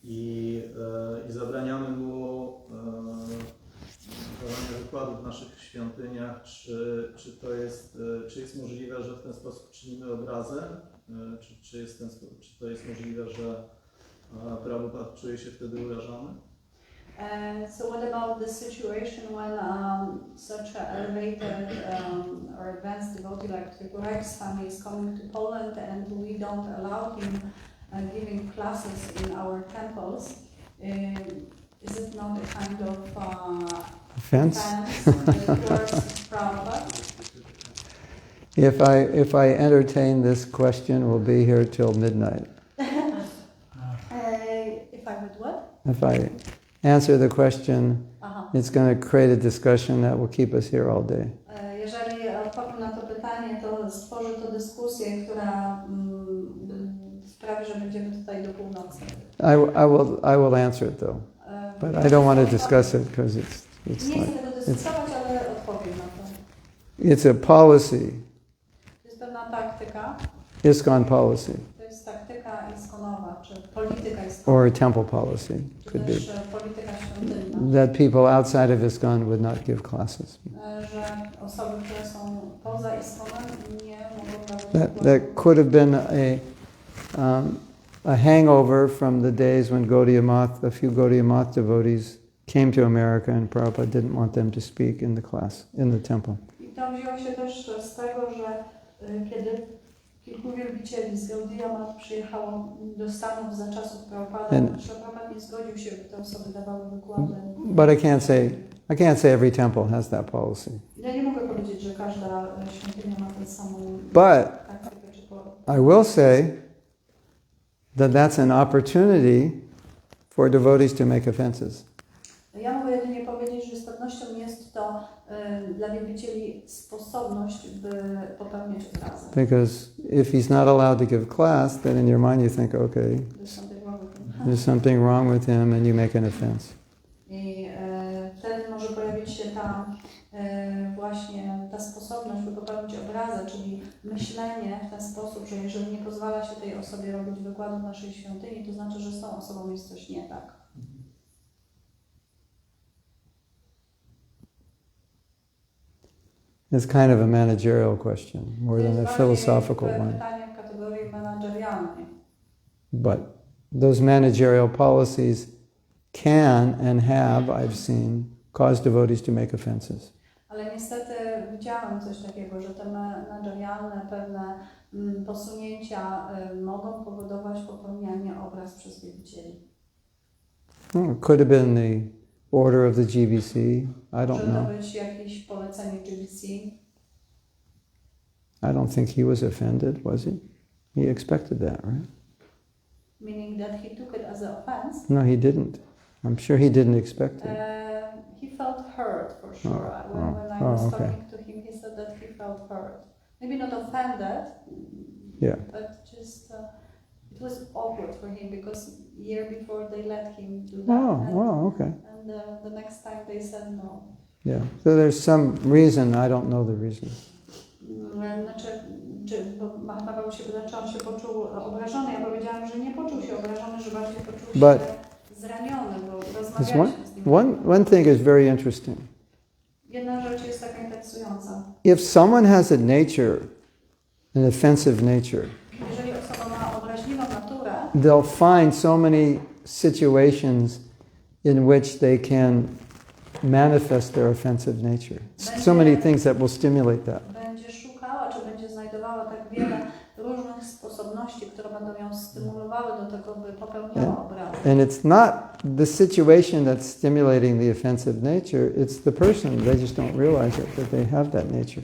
i zabraniamy mu dawania wykładów w naszych świątyniach, czy jest możliwe, że w ten sposób czynimy obrazę? Czy to jest możliwe, że Prabhupada czuje się wtedy urażony? So what about the situation when such an elevated or advanced devotee like Tripurari's family is coming to Poland and we don't allow him giving classes in our temples? Is it not a kind of Offense? towards Prabhupada? If I entertain this question, we'll be here till midnight. If I would what? If I answer the question, it's going to create a discussion that will keep us here all day. Jeżeli odpowiem na to pytanie, to stworzy to dyskusję, która sprawi, że będziemy tutaj do północy. I will answer it though, but I don't want to discuss it because it's Nie chcę tego dyskutować, ale odpowiem na to. it's a policy, To jest pewna taktyka. ISKCON policy, To jest taktyka iskonowa, czy polityka or iskonowa, a temple policy, czy could be, też polityka świątynna. that people outside of ISKCON would not give classes. Że osoby, które są poza iskonem, nie mogą dawać That wykładów. could have been a hangover from the days when a few Gaudiya Math devotees came to America and Prabhupada didn't want them to speak in the class, in the temple. I to wzięło się też z tego, że kiedy kilku wielbicieli z Gaudiya Math przyjechało do Stanów za czasów Prabhupada, że Prabhupada nie zgodził się, by te osoby dawały wykłady. But I can't say every temple has that policy. Ja nie mogę powiedzieć, że każda świątynia ma tę samą taktykę czy I will say that that's an opportunity for devotees to make offenses. Ja mogę jedynie powiedzieć, że z pewnością jest to dla wielbicieli sposobność, by popełniać obrazy. Because if he's not allowed to give class, then in your mind you think, okay, there's something wrong with him, and you make an offense. I wtedy może pojawić się właśnie ta sposobność, by popełnić obrazę, czyli myślenie w ten sposób, że jeżeli nie pozwala się tej osobie robić wykładu w naszej świątyni, to znaczy, że z tą osobą jest coś nie tak. It's kind of a managerial question, more than a philosophical one. Pytanie w kategorii managerialnej. But those managerial policies can and have, I've seen, cause devotees to make offenses. Ale niestety widziałem coś takiego, że te managerialne pewne posunięcia mogą powodować popełnianie obraz przez wielbicieli. Could have been the order of the GBC, I don't Może to know. być jakieś polecenie GBC. I don't think he was offended, was he? He expected that, right? Meaning that he took it as an offense. No, he didn't. I'm sure he didn't expect it. He felt hurt for sure. When I was talking to him, he said that he felt hurt. Maybe not offended, Yeah. but just it was awkward for him because year before they let him do that. Okay. And the next time they said no. Yeah. So there's some reason, I don't know the reason. Bo Mahatma Prabhu się pyta, czy on się poczuł obrażony. Ja powiedziałam, że nie poczuł się obrażony, że bardziej poczuł się zraniony, bo rozmawialiśmy z nim. One thing is very interesting. Jedna rzecz jest taka interesująca. If someone has a nature, an offensive nature, Jeżeli osoba ma obraźliwą naturę, they'll find so many situations in which they can manifest their offensive nature. So many things that will stimulate that. będzie szukała, czy będzie znajdowała tak wiele różnych sposobności, które będą ją stymulowały do tego, by popełniała obrazy. And it's not the situation that's stimulating the offensive nature, it's the person. They just don't realize it, that they have that nature.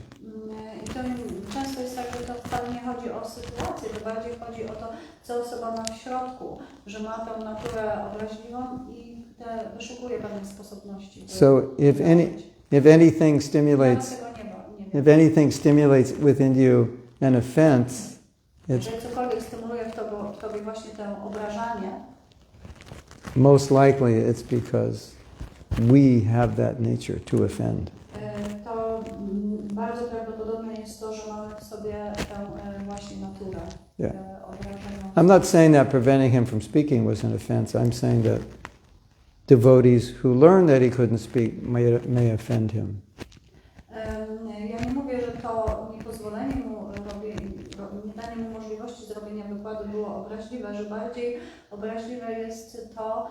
I to często jest tak, że to wcale nie chodzi o sytuację, to bardziej chodzi o to, co osoba ma w środku, że ma tę naturę obraźliwą i wyszukuje pewnych sposobności. So if anything stimulates within you an offense, jeżeli cokolwiek stymuluje w tobie właśnie to obrażanie, most likely it's because we have that nature to offend. to bardzo prawdopodobne jest to, że mamy w sobie tę właśnie naturę obrażenia. I'm not saying that preventing him from speaking was an offense. I'm saying that devotees who learn that he couldn't speak may offend him. Ja nie mówię, że to niepozwolenie mu nie danie mu możliwości zrobienia wykładu było obraźliwe, że bardziej obraźliwe jest to,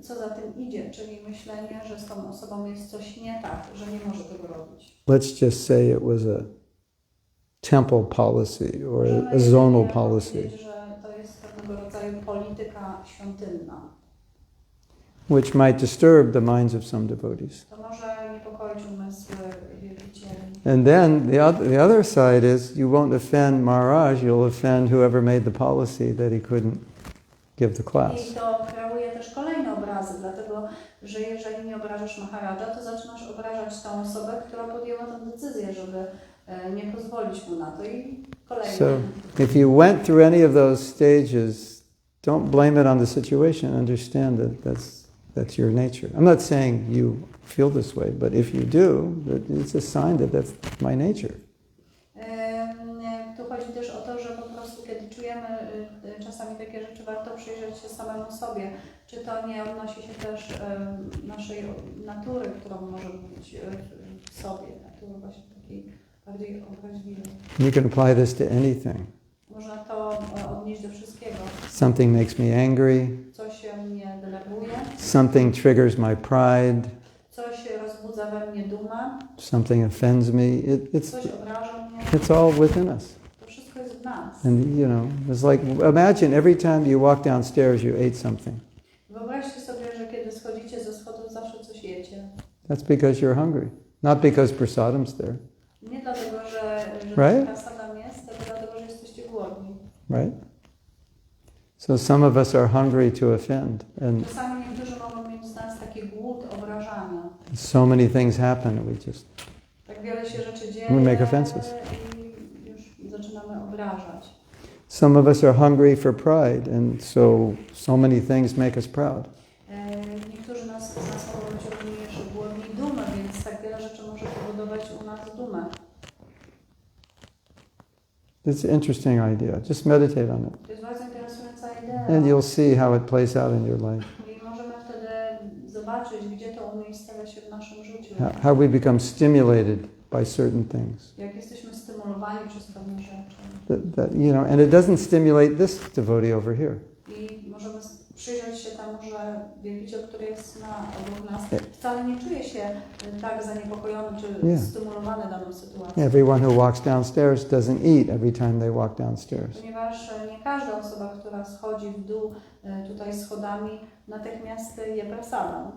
co za tym idzie, czyli myślenie, że z tą osobą jest coś nie tak, że nie może tego robić. Let's just say it was a temple policy or a zonal policy, że to jest pewnego rodzaju polityka świątynna, which might disturb the minds of some devotees. to może niepokoić umysły wielbicieli. And then the other side is you won't offend Maharaj, you'll offend whoever made the policy that he couldn't give the class. I to kreuje też kolejne obrazy, dlatego że jeżeli nie obrażasz Maharaja, to zaczynasz obrażać tą osobę, która podjęła tę decyzję, żeby nie pozwolić mu na to. I kolejne. So if you went through any of those stages, don't blame it on the situation. Understand that that's your nature. I'm not saying you feel this way, but if you do, it's a sign that that's my nature. Tu chodzi też o to, że po prostu kiedy czujemy czasami takie rzeczy, warto przyjrzeć się samemu sobie, czy to nie odnosi się też naszej natury, którą może być w sobie, natury właśnie takiej bardziej obraźliwej. You can apply this to anything. Można to odnieść do wszystkiego. Something makes me angry. Coś mnie denerwuje. Something triggers my pride. Coś rozbudza we mnie dumę. Something offends me. Coś obraża mnie. It's all within us. To wszystko jest w nas. And it's like, imagine every time you walk downstairs you ate something. Wyobraźcie sobie, że kiedy schodzicie ze schodów, zawsze coś jecie. That's because you're hungry. Not because prasadam's there. Nie dlatego, że Right? prasadam jest, tylko dlatego, że jesteście głodni. Right? So some of us are hungry to offend. And Czasami niektórzy mogą mieć z nas taki głód obrażania. so many things happen and we just... Tak wiele się rzeczy dzieje We make offenses. i już zaczynamy obrażać. Some of us are hungry for pride and so many things make us proud. Niektórzy z nas mogą być również głodni dumy, więc tak wiele rzeczy może powodować u nas dumę. It's an interesting idea. Just meditate on it. To jest bardzo interesująca idea. And you'll see how it plays out in your life. I możemy wtedy zobaczyć, gdzie to umiejscawia się w naszym życiu. How we become stimulated by certain things. Jak jesteśmy stymulowani przez pewne rzeczy. And it doesn't stimulate this devotee over here. I możemy przyjrzeć się temu, że wielbiciel, który jest obok nas, wcale nie czuje się tak zaniepokojony czy stymulowany daną sytuacją. Everyone who walks downstairs doesn't eat every time they walk downstairs. Ponieważ nie każda osoba, która schodzi w dół tutaj schodami, natychmiast je prasadam.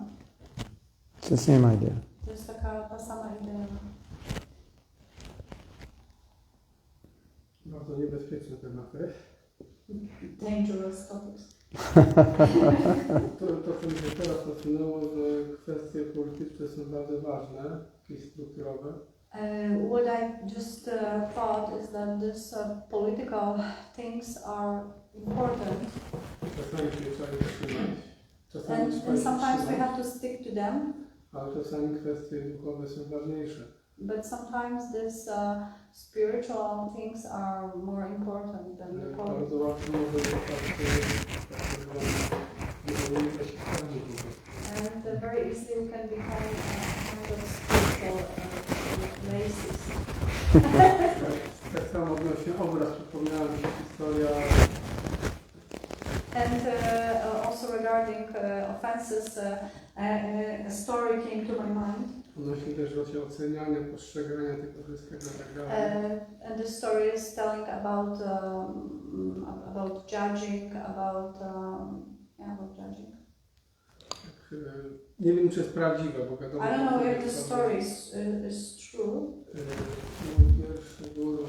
It's the same idea. To jest ta sama idea. Bardzo niebezpieczne tematy. Dangerous topics. To, co mi się teraz nasunęło, że kwestie polityczne są bardzo ważne i strukturowe. What I just thought is that these political things are important. Czasami się trzeba je trzymać. And sometimes we have to stick to them. Ale czasami kwestie duchowe są ważniejsze. But sometimes these spiritual things are more important than the Bardzo political. łatwo może zostać And very easily we can become kind of spiritual places. Tak samo odnośnie obraz, przypomniała mi się historia. And also regarding offenses, a story came to my mind. Odnośnie też właśnie oceniania, postrzegania tego wszystkiego i tak dalej. And the story is telling about judging, about judging. Nie wiem, czy jest prawdziwe, bo wiadomo... I don't know if the story is true. Mój pierwszy guru,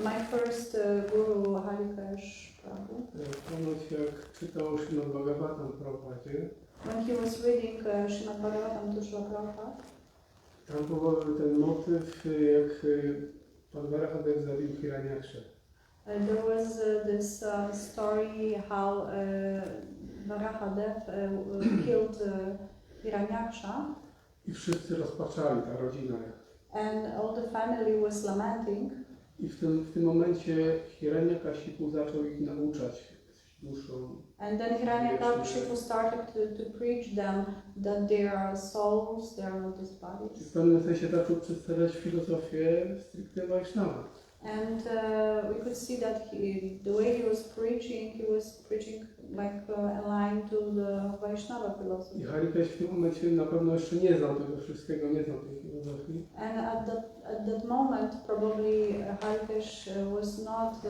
My first guru, Harikrishna Prabhu, ponoć jak czytał Srimad Bhagavatam Prabhupadzie, when he was reading Srimad Bhagavatam to Srila Prabhupada, tam był ten motyw, jak Pan Varahadev zabił Hiranyaksha. there was this story how Varahadev killed Hiranyaksha, I wszyscy rozpaczali, ta rodzina. and all the family was lamenting. I w tym momencie Hiranyakashipu zaczął ich nauczać duszą. And then Hiranyakashipu started to preach them that they are souls, they are not these W bodies. pewnym sensie zaczął przedstawiać filozofię stricte Vaishnava. And we could see that the way he was preaching like aligned to the Vaishnava I philosophy. Harikesh w tym momencie na pewno jeszcze nie znał tego wszystkiego, nie znał tej filozofii. And at that moment, probably Harikesh was not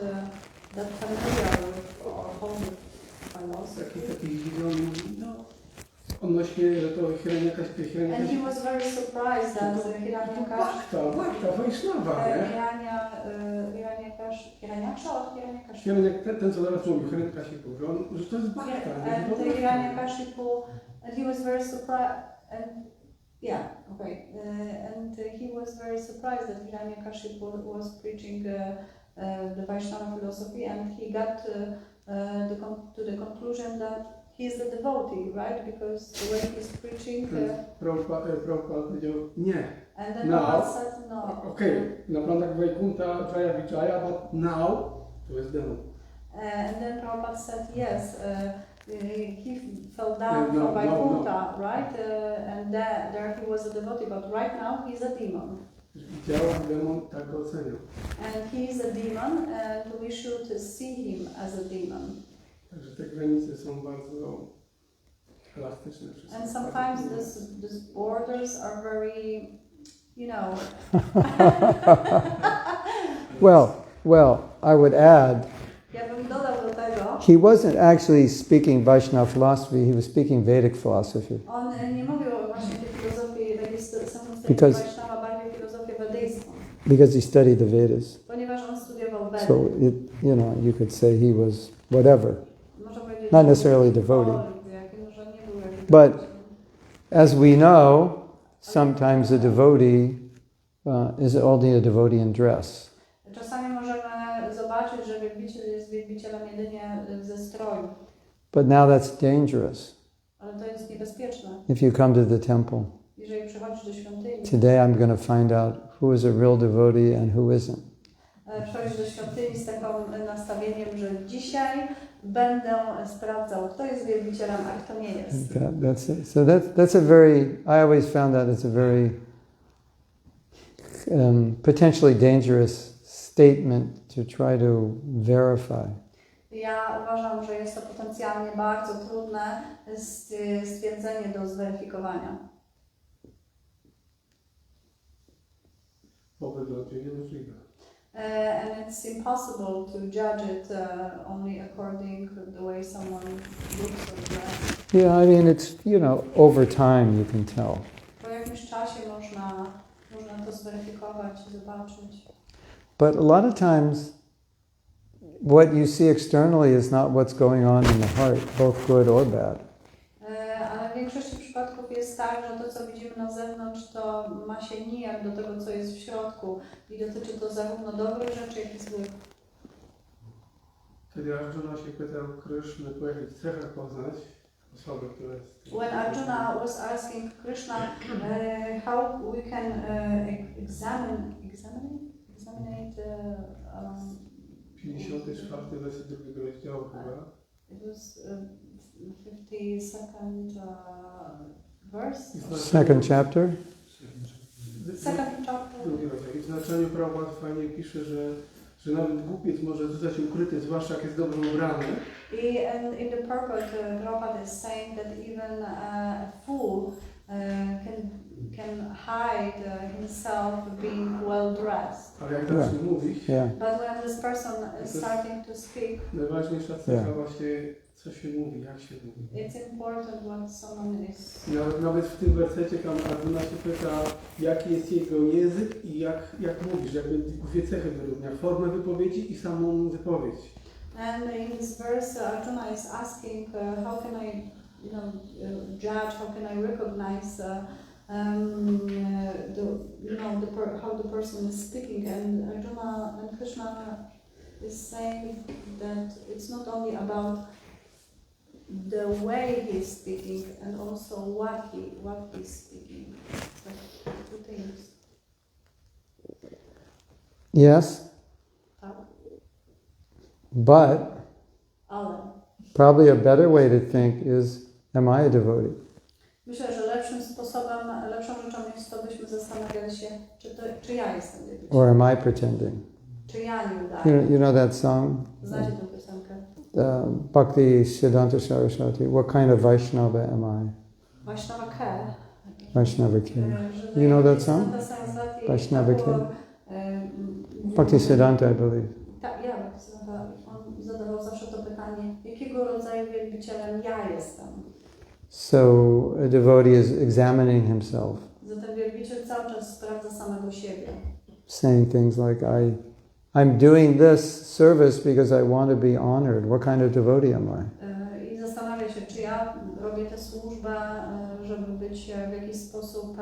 that familiar with all the philosophy. Taki zdziwiony, no, odnośnie, że to Hiranyakash. And he was very surprised that Hiranyakash, Bhakta Vaishnava, nie? Ten, co zaraz mówił, Hiranyakashipu, że to jest Bhakta. and Hiranyakashipu, and he was very surprised, and he was very surprised that Hiranyakashipu was preaching the Vaishnava philosophy, and he got to the conclusion that he is the devotee, right? Because the way he's preaching. Prabhupada powiedział nie. And then Now, Prabhupada said no. Okay, na planach Vaikuntha, Jaya Vijaya, but now to jest demon. And then Prabhupada said yes. He fell down No, from no, Vaikuntha, right? And there he was a devotee, but right now he's a demon. Widział demon, tak go oceniał. And he is a demon, and we should see him as a demon. Także te granice są bardzo elastyczne. And sometimes these borders are very, you know. Well, I would add, Ja bym dodał do tego. he wasn't actually speaking Vaishnava philosophy, he was speaking Vedic philosophy. On nie mówił właśnie tej filozofii Because- Vaishnava, bardziej filozofię wedyjską, Because he studied the Vedas. ponieważ on studiował Vedy. So, you could say he was whatever. Można powiedzieć, Not że necessarily był devotee. jakim, że nie był jakim But- devotee. As we know, sometimes a devotee is only a devotee in dress. Czasami możemy zobaczyć, że wielbiciel jest wielbicielem jedynie ze stroju, But now that's dangerous. ale to jest niebezpieczne. If you come to the temple, Jeżeli przychodzisz do świątyni, today I'm going to find out who is a real devotee and who isn't. przychodzisz do świątyni z takim nastawieniem, że dzisiaj będę sprawdzał, kto jest wielbicielem, a kto nie jest. That's it. So that's a very, I always found that it's a very potentially dangerous statement to try to verify. Ja uważam, że jest to potencjalnie bardzo trudne stwierdzenie do zweryfikowania. Po wyglądzie niemożliwe. And it's impossible to judge it only according to the way someone looks or dressed. Yeah, I mean, it's, over time you can tell. Po jakimś czasie można to zweryfikować i zobaczyć. But a lot of times, what you see externally is not what's going on in the heart, both good or bad. Ale w większości przypadków jest tak, że to, co widzimy na zewnątrz, to ma się nijak do tego, co jest w środku i dotyczy to zarówno dobrych rzeczy, jak i złych. Kiedy Arjuna się pytał Krishny, po jakich cechach poznać osobę, która jest... When Arjuna was asking Krishna how we can examine 54 werset drugiego rozdziału chyba. it was 52nd verse. Second chapter. Second chapter. Drugi rozdział. I w znaczeniu Prabhupada fajnie pisze, że nawet głupiec może zostać ukryty, zwłaszcza jak jest dobrze ubrany. And in the purport, Prabhupada is saying that even a fool can hide himself being well dressed. Ale jak zacznie mówić, Yeah. But when this person is starting to speak, najważniejsza cecha właśnie, co się mówi, jak się mówi. it's important what someone is. Nawet w tym wersecie tam Arjuna się pyta, jaki jest jego język i jak mówisz, jakby dwie cechy wyróżnia, formę wypowiedzi i samą wypowiedź. And in this verse, Arjuna is asking, how can I, judge? How can I recognize, how the person is speaking? And Arjuna and Krishna is saying that it's not only about the way he's speaking, and also what he's speaking. So two things. Yes, Tak? but Ale Probably a better way to think is, am I a devotee? Myślę, że lepszym sposobem, lepszą rzeczą jest to, byśmy zastanawiali się, czy ja jestem wielbicielem. Or am I pretending? Czy ja nie udaję? You know that song? Znacie tę piosenkę? Bhakti Siddhanta Saraswati. What kind of Vaishnava am I? Vaishnava Ke. Vaishnava Ke. You know that song? Vaishnava Ke. Bhakti Siddhanta, I believe. Tak, ja Bhakti Siddhanta. On zadawał zawsze to pytanie, jakiego rodzaju wielbicielem ja jestem? So a devotee is examining himself, Zatem wielbiciel cały czas sprawdza samego siebie. saying things like, I'm doing this service because I want to be honored. What kind of devotee am I? I zastanawia się, czy ja robię tę służbę, żeby być w jakiś sposób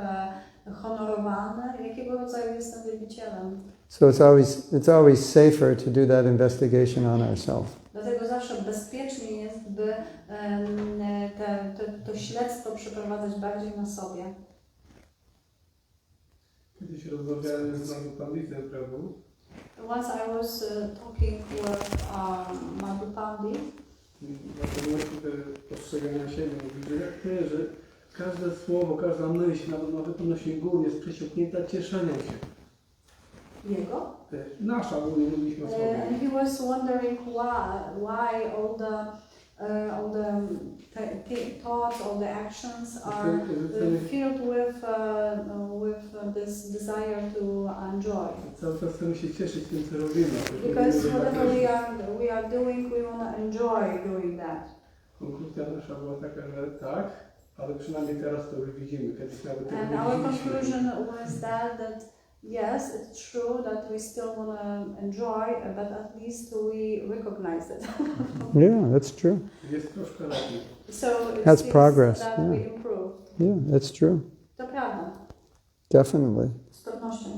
honorowany, jakiego rodzaju jestem wielbicielem. So it's always safer to do that investigation on ourselves. Dlatego zawsze bezpieczniej jest, by to śledztwo przeprowadzać bardziej na sobie. Kiedyś rozmawiałem z Madhu Prabhu. Once I was talking with Madhu Pandit. Na pewności te postrzegania siebie mówi, że jak ty, że każde słowo, każda myśl, nawet na wypełności gór jest przesiąknięta cieszeniem się. Jego? Nasza, bo nie mówiliśmy o sobie. And he was wondering why all the thoughts, all the actions are filled with this desire to enjoy. Cały czas chcemy się cieszyć tym, co robimy. Because whatever we are doing, we want to enjoy doing that. Konkluzja nasza była taka, że tak, ale przynajmniej teraz to już widzimy. Kiedyś nawet tego And nie our widzieliśmy. conclusion was that yes, it's true that we still want to enjoy, but at least we recognize it. Yeah, that's true. Jest troszkę lepiej. So it That's seems progress, that yeah. we improved. Yeah, that's true. To prawda, Definitely. z pewnością.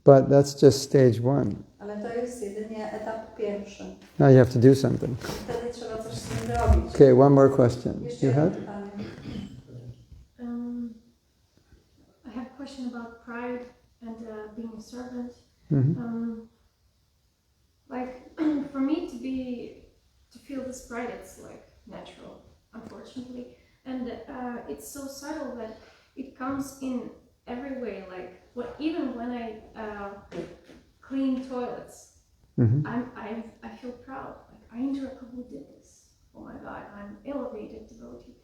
But that's just stage one. Ale to jest jedynie etap pierwszy. Now you have to do something. Wtedy trzeba coś z tym zrobić. Okay, one more question. Jeszcze You jedno had? pytanie. I have a question about pride and being a servant. Mm-hmm. Like for me to feel this pride, it's like natural, unfortunately, and it's so subtle that it comes in every way. Like even when I clean toilets, I feel proud. Like I interact who did this. Oh my God, I'm elevated devotee,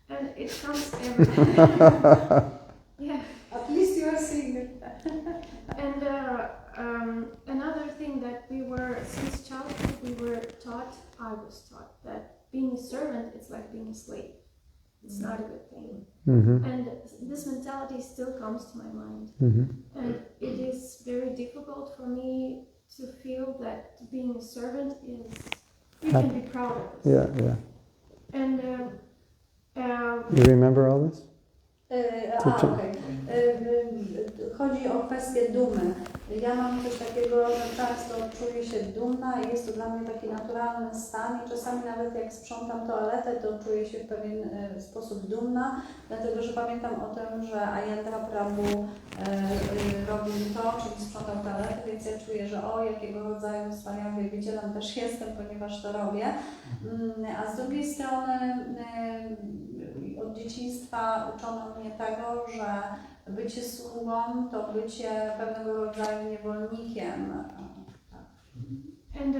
and it comes every yeah. At least you are seeing it. And another thing that we were, since childhood, I was taught that being a servant, it's like being a slave. It's not a good thing. Mm-hmm. And this mentality still comes to my mind. Mm-hmm. And it is very difficult for me to feel that being a servant is, you can be proud of this. Yeah, yeah. And You remember all this? Okay. Chodzi o kwestię dumy. Ja mam coś takiego, że często czuję się dumna i jest to dla mnie taki naturalny stan i czasami nawet jak sprzątam toaletę, to czuję się w pewien sposób dumna, dlatego że pamiętam o tym, że Ayendra Prabhu robił to, czyli sprzątał toaletę, więc ja czuję, że jakiego rodzaju wspaniałym wielbicielem też jestem, ponieważ to robię. A z drugiej strony od dzieciństwa uczono mnie tego, że bycie sługą to bycie pewnego rodzaju niewolnikiem. and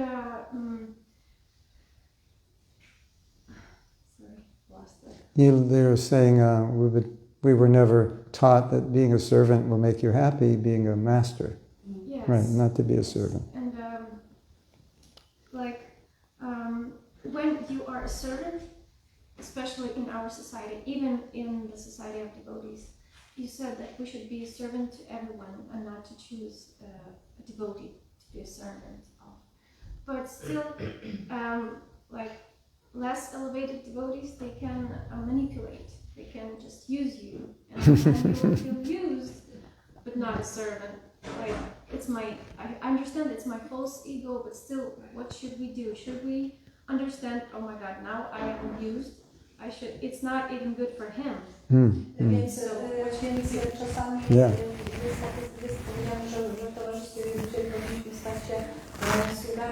sorry, lost it. They were saying we were never taught that being a servant will make you happy, being a master. Yes. Right, not to be a servant. And when you are a servant, especially in our society, even in the society of devotees, you said that we should be a servant to everyone and not to choose a devotee to be a servant of. But still, like less elevated devotees, they can manipulate. They can just use you, and you will feel used, but not a servant. Like I understand it's my false ego, but still, what should we do? Should we understand? Oh my God, now I am used. It's not even good for him. Więc czasami jest powiedziane, że w towarzystwie wielbicieli powinniśmy stać się sługami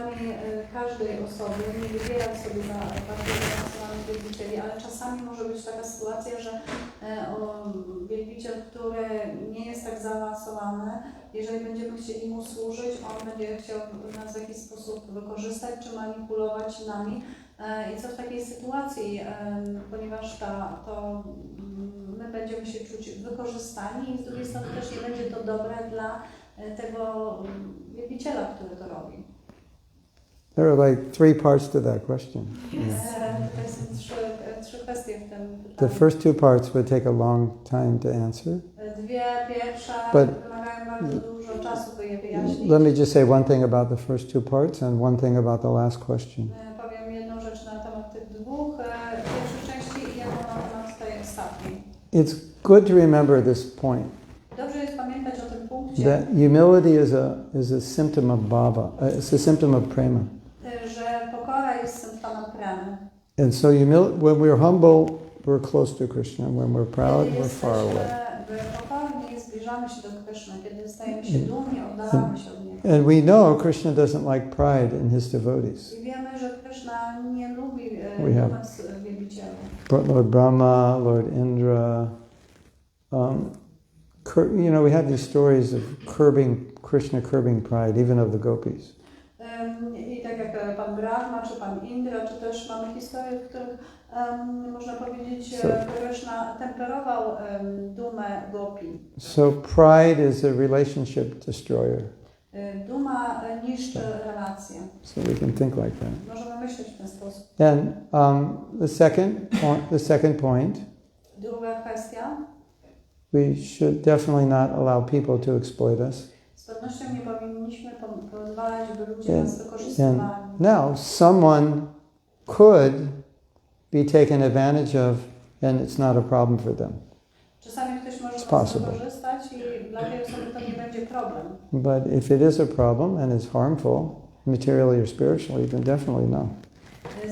osoby, nie wybierać sobie na bardziej zaawansowanych wielbicieli, ale czasami może być taka sytuacja, że wielbiciel, który nie jest tak zaawansowany, jeżeli będziemy chcieli mu służyć, on będzie chciał nas w jakiś sposób wykorzystać czy manipulować nami. I co w takiej sytuacji, ponieważ my będziemy się czuć wykorzystani i z drugiej strony też nie będzie to dobre dla tego wielbiciela, który to robi. There are like 3 parts to that question. To są trzy kwestie w tym pytaniu. The first 2 parts would take a long time to answer. Dwie pierwsze wymagają bardzo dużo czasu, by je wyjaśnić. Let me just say one thing about the first 2 parts and one thing about the last question. Powiem jedną rzecz na temat tych dwóch pierwszych części i jedną na temat tej ostatniej. It's good to remember this point. Dobrze jest pamiętać o tym punkcie, That humility is a symptom of bhava. It's a symptom of prema. że pokora jest symptomem premy. And so when we're humble, we're close to Krishna. When we're proud, we're far away. Pokorni zbliżamy się do Krishna. Kiedy stajemy się dumni, oddalamy się od Niego. And we know Krishna doesn't like pride in his devotees. I wiemy, że Krishna nie lubi nas wielbicieli. Lord Brahma, Lord Indra. We have these stories of Krishna curbing pride, even of the gopis. I tak jak pan Brahma, czy pan Indra, czy też mamy historie, w których można powiedzieć, Krishna temperował dumę gopi. So pride is a relationship destroyer. Duma niszczy relacje. So we can think like that. Możemy myśleć w ten sposób. And the second point, Druga kwestia. we should definitely not allow people to exploit us. Z pewnością nie powinniśmy pozwalać, by ludzie nas wykorzystywali. Now, someone could be taken advantage of, and it's not a problem for them. Czasami ktoś może It's nas possible. wykorzystać i dla tej osoby to nie będzie problem. But if it is a problem and it's harmful, materially or spiritually, then definitely no.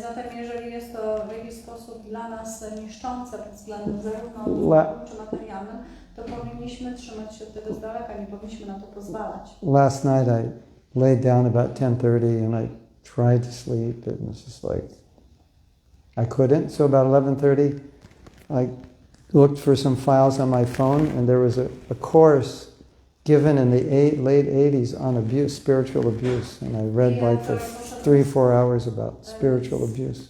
Zatem jeżeli jest to w jakiś sposób dla nas niszczące pod względem zarówno duchowym czy materialnym, to powinniśmy trzymać się od tego z daleka, nie powinniśmy na to pozwalać. Last night I laid down about 10:30 and I tried to sleep. It was just like, I couldn't. So about 11:30, I looked for some files on my phone and there was a course given in the late 80s on abuse, spiritual abuse. And I read like for 3-4 hours about spiritual abuse.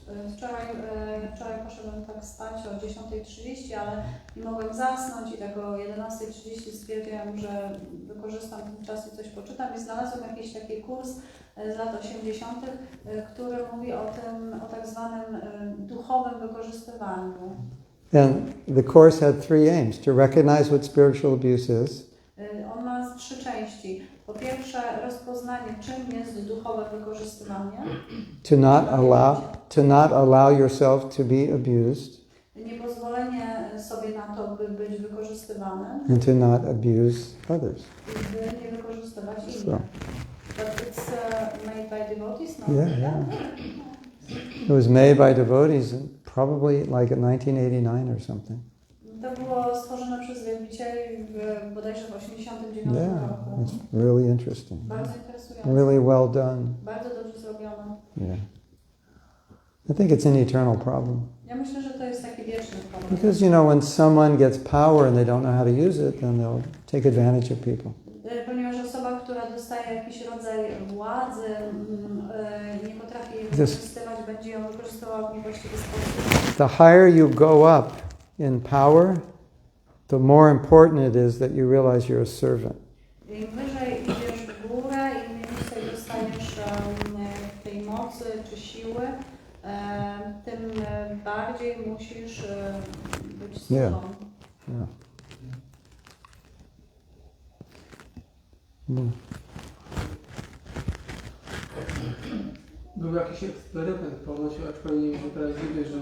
Wczoraj poszedłem tak spać o 10:30, ale nie mogłem zasnąć i tak o 11:30 stwierdziłem, że wykorzystam ten czas i coś poczytam i znalazłem jakiś taki kurs z lat 80., który mówi o tak zwanym duchowym wykorzystywaniu. And the course had 3 aims: to recognize what spiritual abuse is, On ma 3 części. Po pierwsze, rozpoznanie, czym jest duchowe wykorzystywanie. to not allow yourself to be abused, Niepozwolenie sobie na to, by być wykorzystywanym. and to not abuse others. I by nie wykorzystywać innych. So, But it's made by devotees, no? yeah. It was made by devotees probably like in 1989 or something. To było stworzone przez wielbicieli bodajże w 89 roku. It's really interesting. Bardzo interesujące. Really well done. Bardzo dobrze zrobione. Yeah. I think it's an eternal problem. Ja myślę, że to jest taki wieczny problem. Because, when someone gets power and they don't know how to use it, then they'll take advantage of people. Ponieważ osoba, która dostaje jakiś rodzaj władzy, nie potrafi jej This- wykorzystywać, będzie ją wykorzystywała w niewłaściwy sposób. The higher you go up in power, the more important it is that you realize you're a servant. Im wyżej idziesz w górę, im więcej dostajesz tej mocy czy siły, tym bardziej musisz być sługą. Yeah. Mm. Był jakiś eksperyment ponoć, aczkolwiek nie wiem, że teraz widzę, że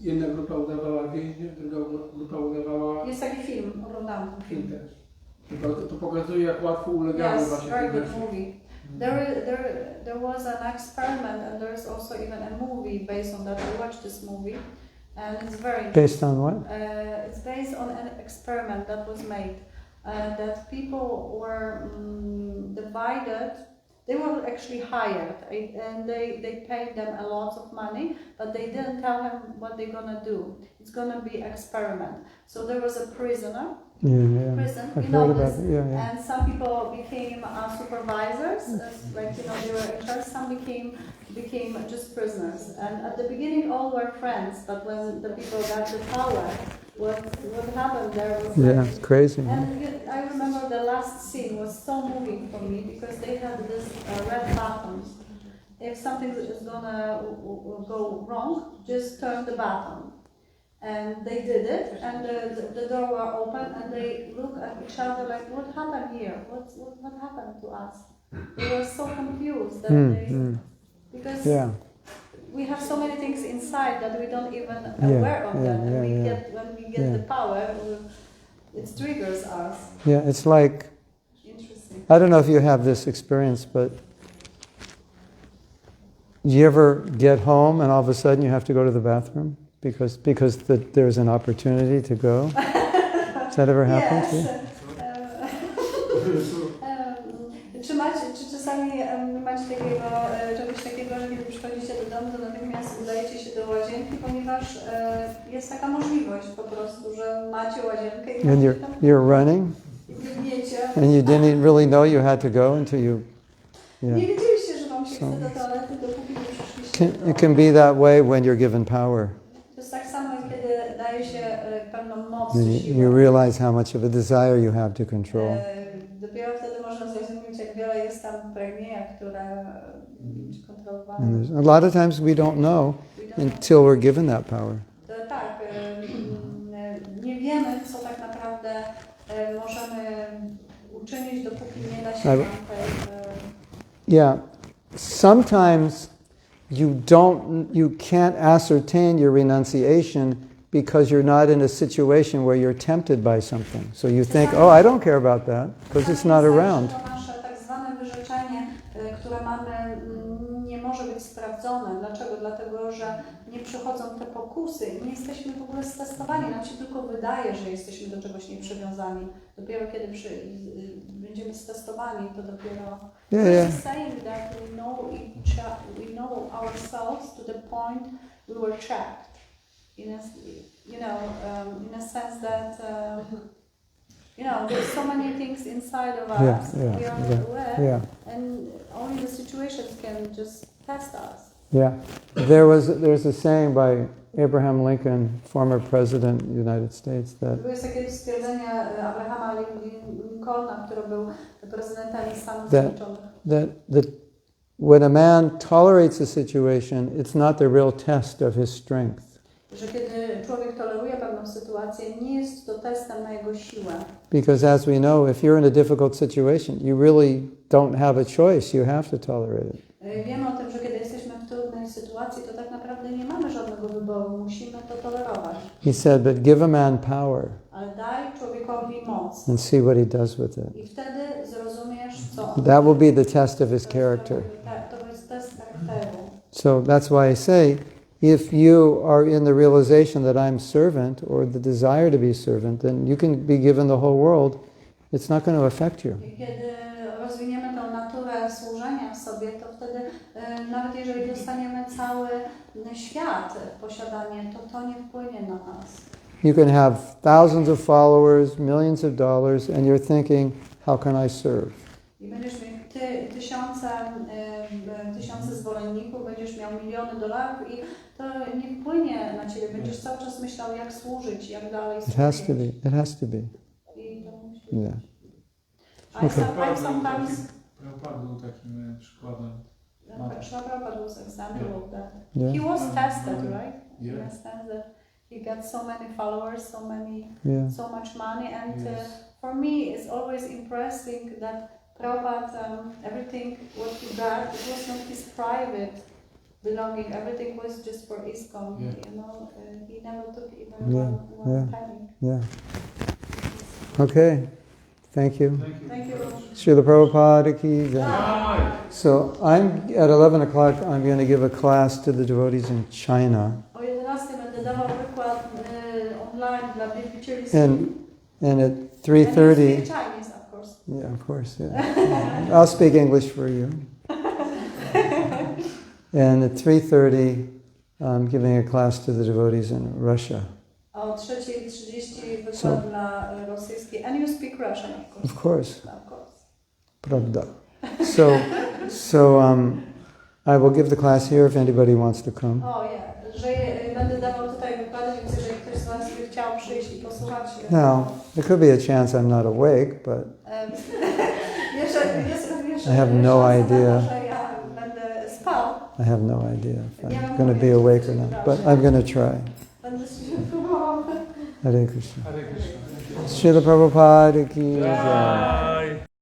jedna grupa udawała więźniów, druga grupa udawała Jest taki film, oglądałam ten film. film też. Tylko to pokazuje, jak łatwo ulegamy Yes, właśnie very tej good rzeczy. movie. There was an experiment and there is also even a movie based on that. I watched this movie and it's very Based on what? it's based on an experiment that was made that people were divided They were actually hired, and they paid them a lot of money, but they didn't tell him what they're gonna do. It's gonna be experiment. So there was a prisoner, prison, I've you know heard about this, it. Yeah. and some people became supervisors, like they were in charge. Some became just prisoners. And at the beginning, all were friends, but when the people got the power, what happened there was It's crazy. And I remember the last scene was so moving for me because they had this red buttons. If something is gonna go wrong, just turn the button. And they did it, and the door were open, and they look at each other like, what happened here? What happened to us? They were so confused that because we have so many things inside that we don't even aware of them. And when we get the power, it triggers us. Yeah, it's like, Interesting. I don't know if you have this experience, but do you ever get home and all of a sudden you have to go to the bathroom because there's an opportunity to go? Has that ever happened to you? Czy czasami macie czegoś takiego, że kiedy przychodzicie do domu, to natychmiast udajecie się do łazienki, ponieważ jest taka możliwość po prostu, że macie łazienkę i And you're running biegniecie. and you didn't really know you had to go until you... Nie wiedzieliście, że wam się chce do toalety, dopóki nie przyszliście do It can be that way when you're given power. To jest tak samo, kiedy daje się pewną moc And czy you siłę. realize how much of a desire you have to control. Dopiero wtedy można zrozumieć, jak wiele jest tam pragnienia, które kontrolowane. And a lot of times we don't know until we're given that power. To tak, nie wiemy, co tak naprawdę możemy uczynić, dopóki nie da się nam Yeah, sometimes you can't ascertain your renunciation because you're not in a situation where you're tempted by something. So you think, oh, I don't care about that because it's not around. To nasze tak zwane wyrzeczenie, które mamy, nie może być sprawdzone. Dlaczego? Dlatego, że nie przychodzą te pokusy. Nie jesteśmy w ogóle stestowani. Nam się tylko wydaje, że jesteśmy do czegoś nieprzywiązani. Dopiero kiedy będziemy stestowani, to dopiero... saying that we know ourselves to the point we were checked. In a sense that there's so many things inside of us we are not aware, and only the situations can just test us. Yeah, there's a saying by Abraham Lincoln, former president of the United States, that Było takie stwierdzenie Abrahama Lincolna, który był prezydentem Stanów Zjednoczonych. that when a man tolerates a situation, it's not the real test of his strength. Że kiedy człowiek toleruje pewną sytuację, nie jest to testem na jego siłę. Because as we know, if you're in a difficult situation, you really don't have a choice. You have to tolerate it. Wiemy o tym, że kiedy jesteśmy w trudnej sytuacji, to tak naprawdę nie mamy żadnego wyboru. Musimy to tolerować. He said, but give a man power Ale daj człowiekowi moc. and see what he does with it. I wtedy zrozumiesz, co on That will be the test of his character. To jest test charakteru. So that's why I say, if you are in the realization that I'm servant or the desire to be servant, then you can be given the whole world. It's not going to affect you. I kiedy rozwiniemy tą naturę służenia w sobie, to wtedy nawet jeżeli dostaniemy cały świat w posiadanie, to nie wpłynie na nas. You can have thousands of followers, millions of dollars, and you're thinking, how can I serve? I będziesz miał tysiące zwolenników, będziesz miał miliony dolarów i to nie wpłynie na ciebie. Będziesz cały czas myślał, jak służyć, jak dalej służyć. It has to be. It has to be. I to musi Yeah. I'm sometimes... Prabhupada był takim przykładem. Prabhupada was an example of that. Yeah. He was tested, right? Yeah. In a sense that he got so many followers, so much money, and for me it's always impressive that Prabhupada, everything what he got, it was not his private belonging, everything was just for ISKCON, he never took even one penny. Yeah. Okay. Thank you. Thank you. Srila Prabhupada ki jai. So at 11 o'clock, I'm going to give a class to the devotees in China. O 11 będę dawał wykład online dla wielbicieli And at 3:30. Chinese, of course. Yeah, of course. Yeah. I'll speak English for you. And at 3:30, I'm giving a class to the devotees in Russia. O 3:30 wykład dla rosyjskiej. And you speak Russian, of course. Of course. Pravda. So I will give the class here if anybody wants to come. O, że będę dawał tutaj wykłady, więc jeżeli ktoś z Was by chciał przyjść i posłuchać. Now, there could be a chance I'm not awake, but I have no idea. I have no idea if I'm going to be awake or not, but I'm going to try. Hare Krishna. Srila Prabhupada ki jai.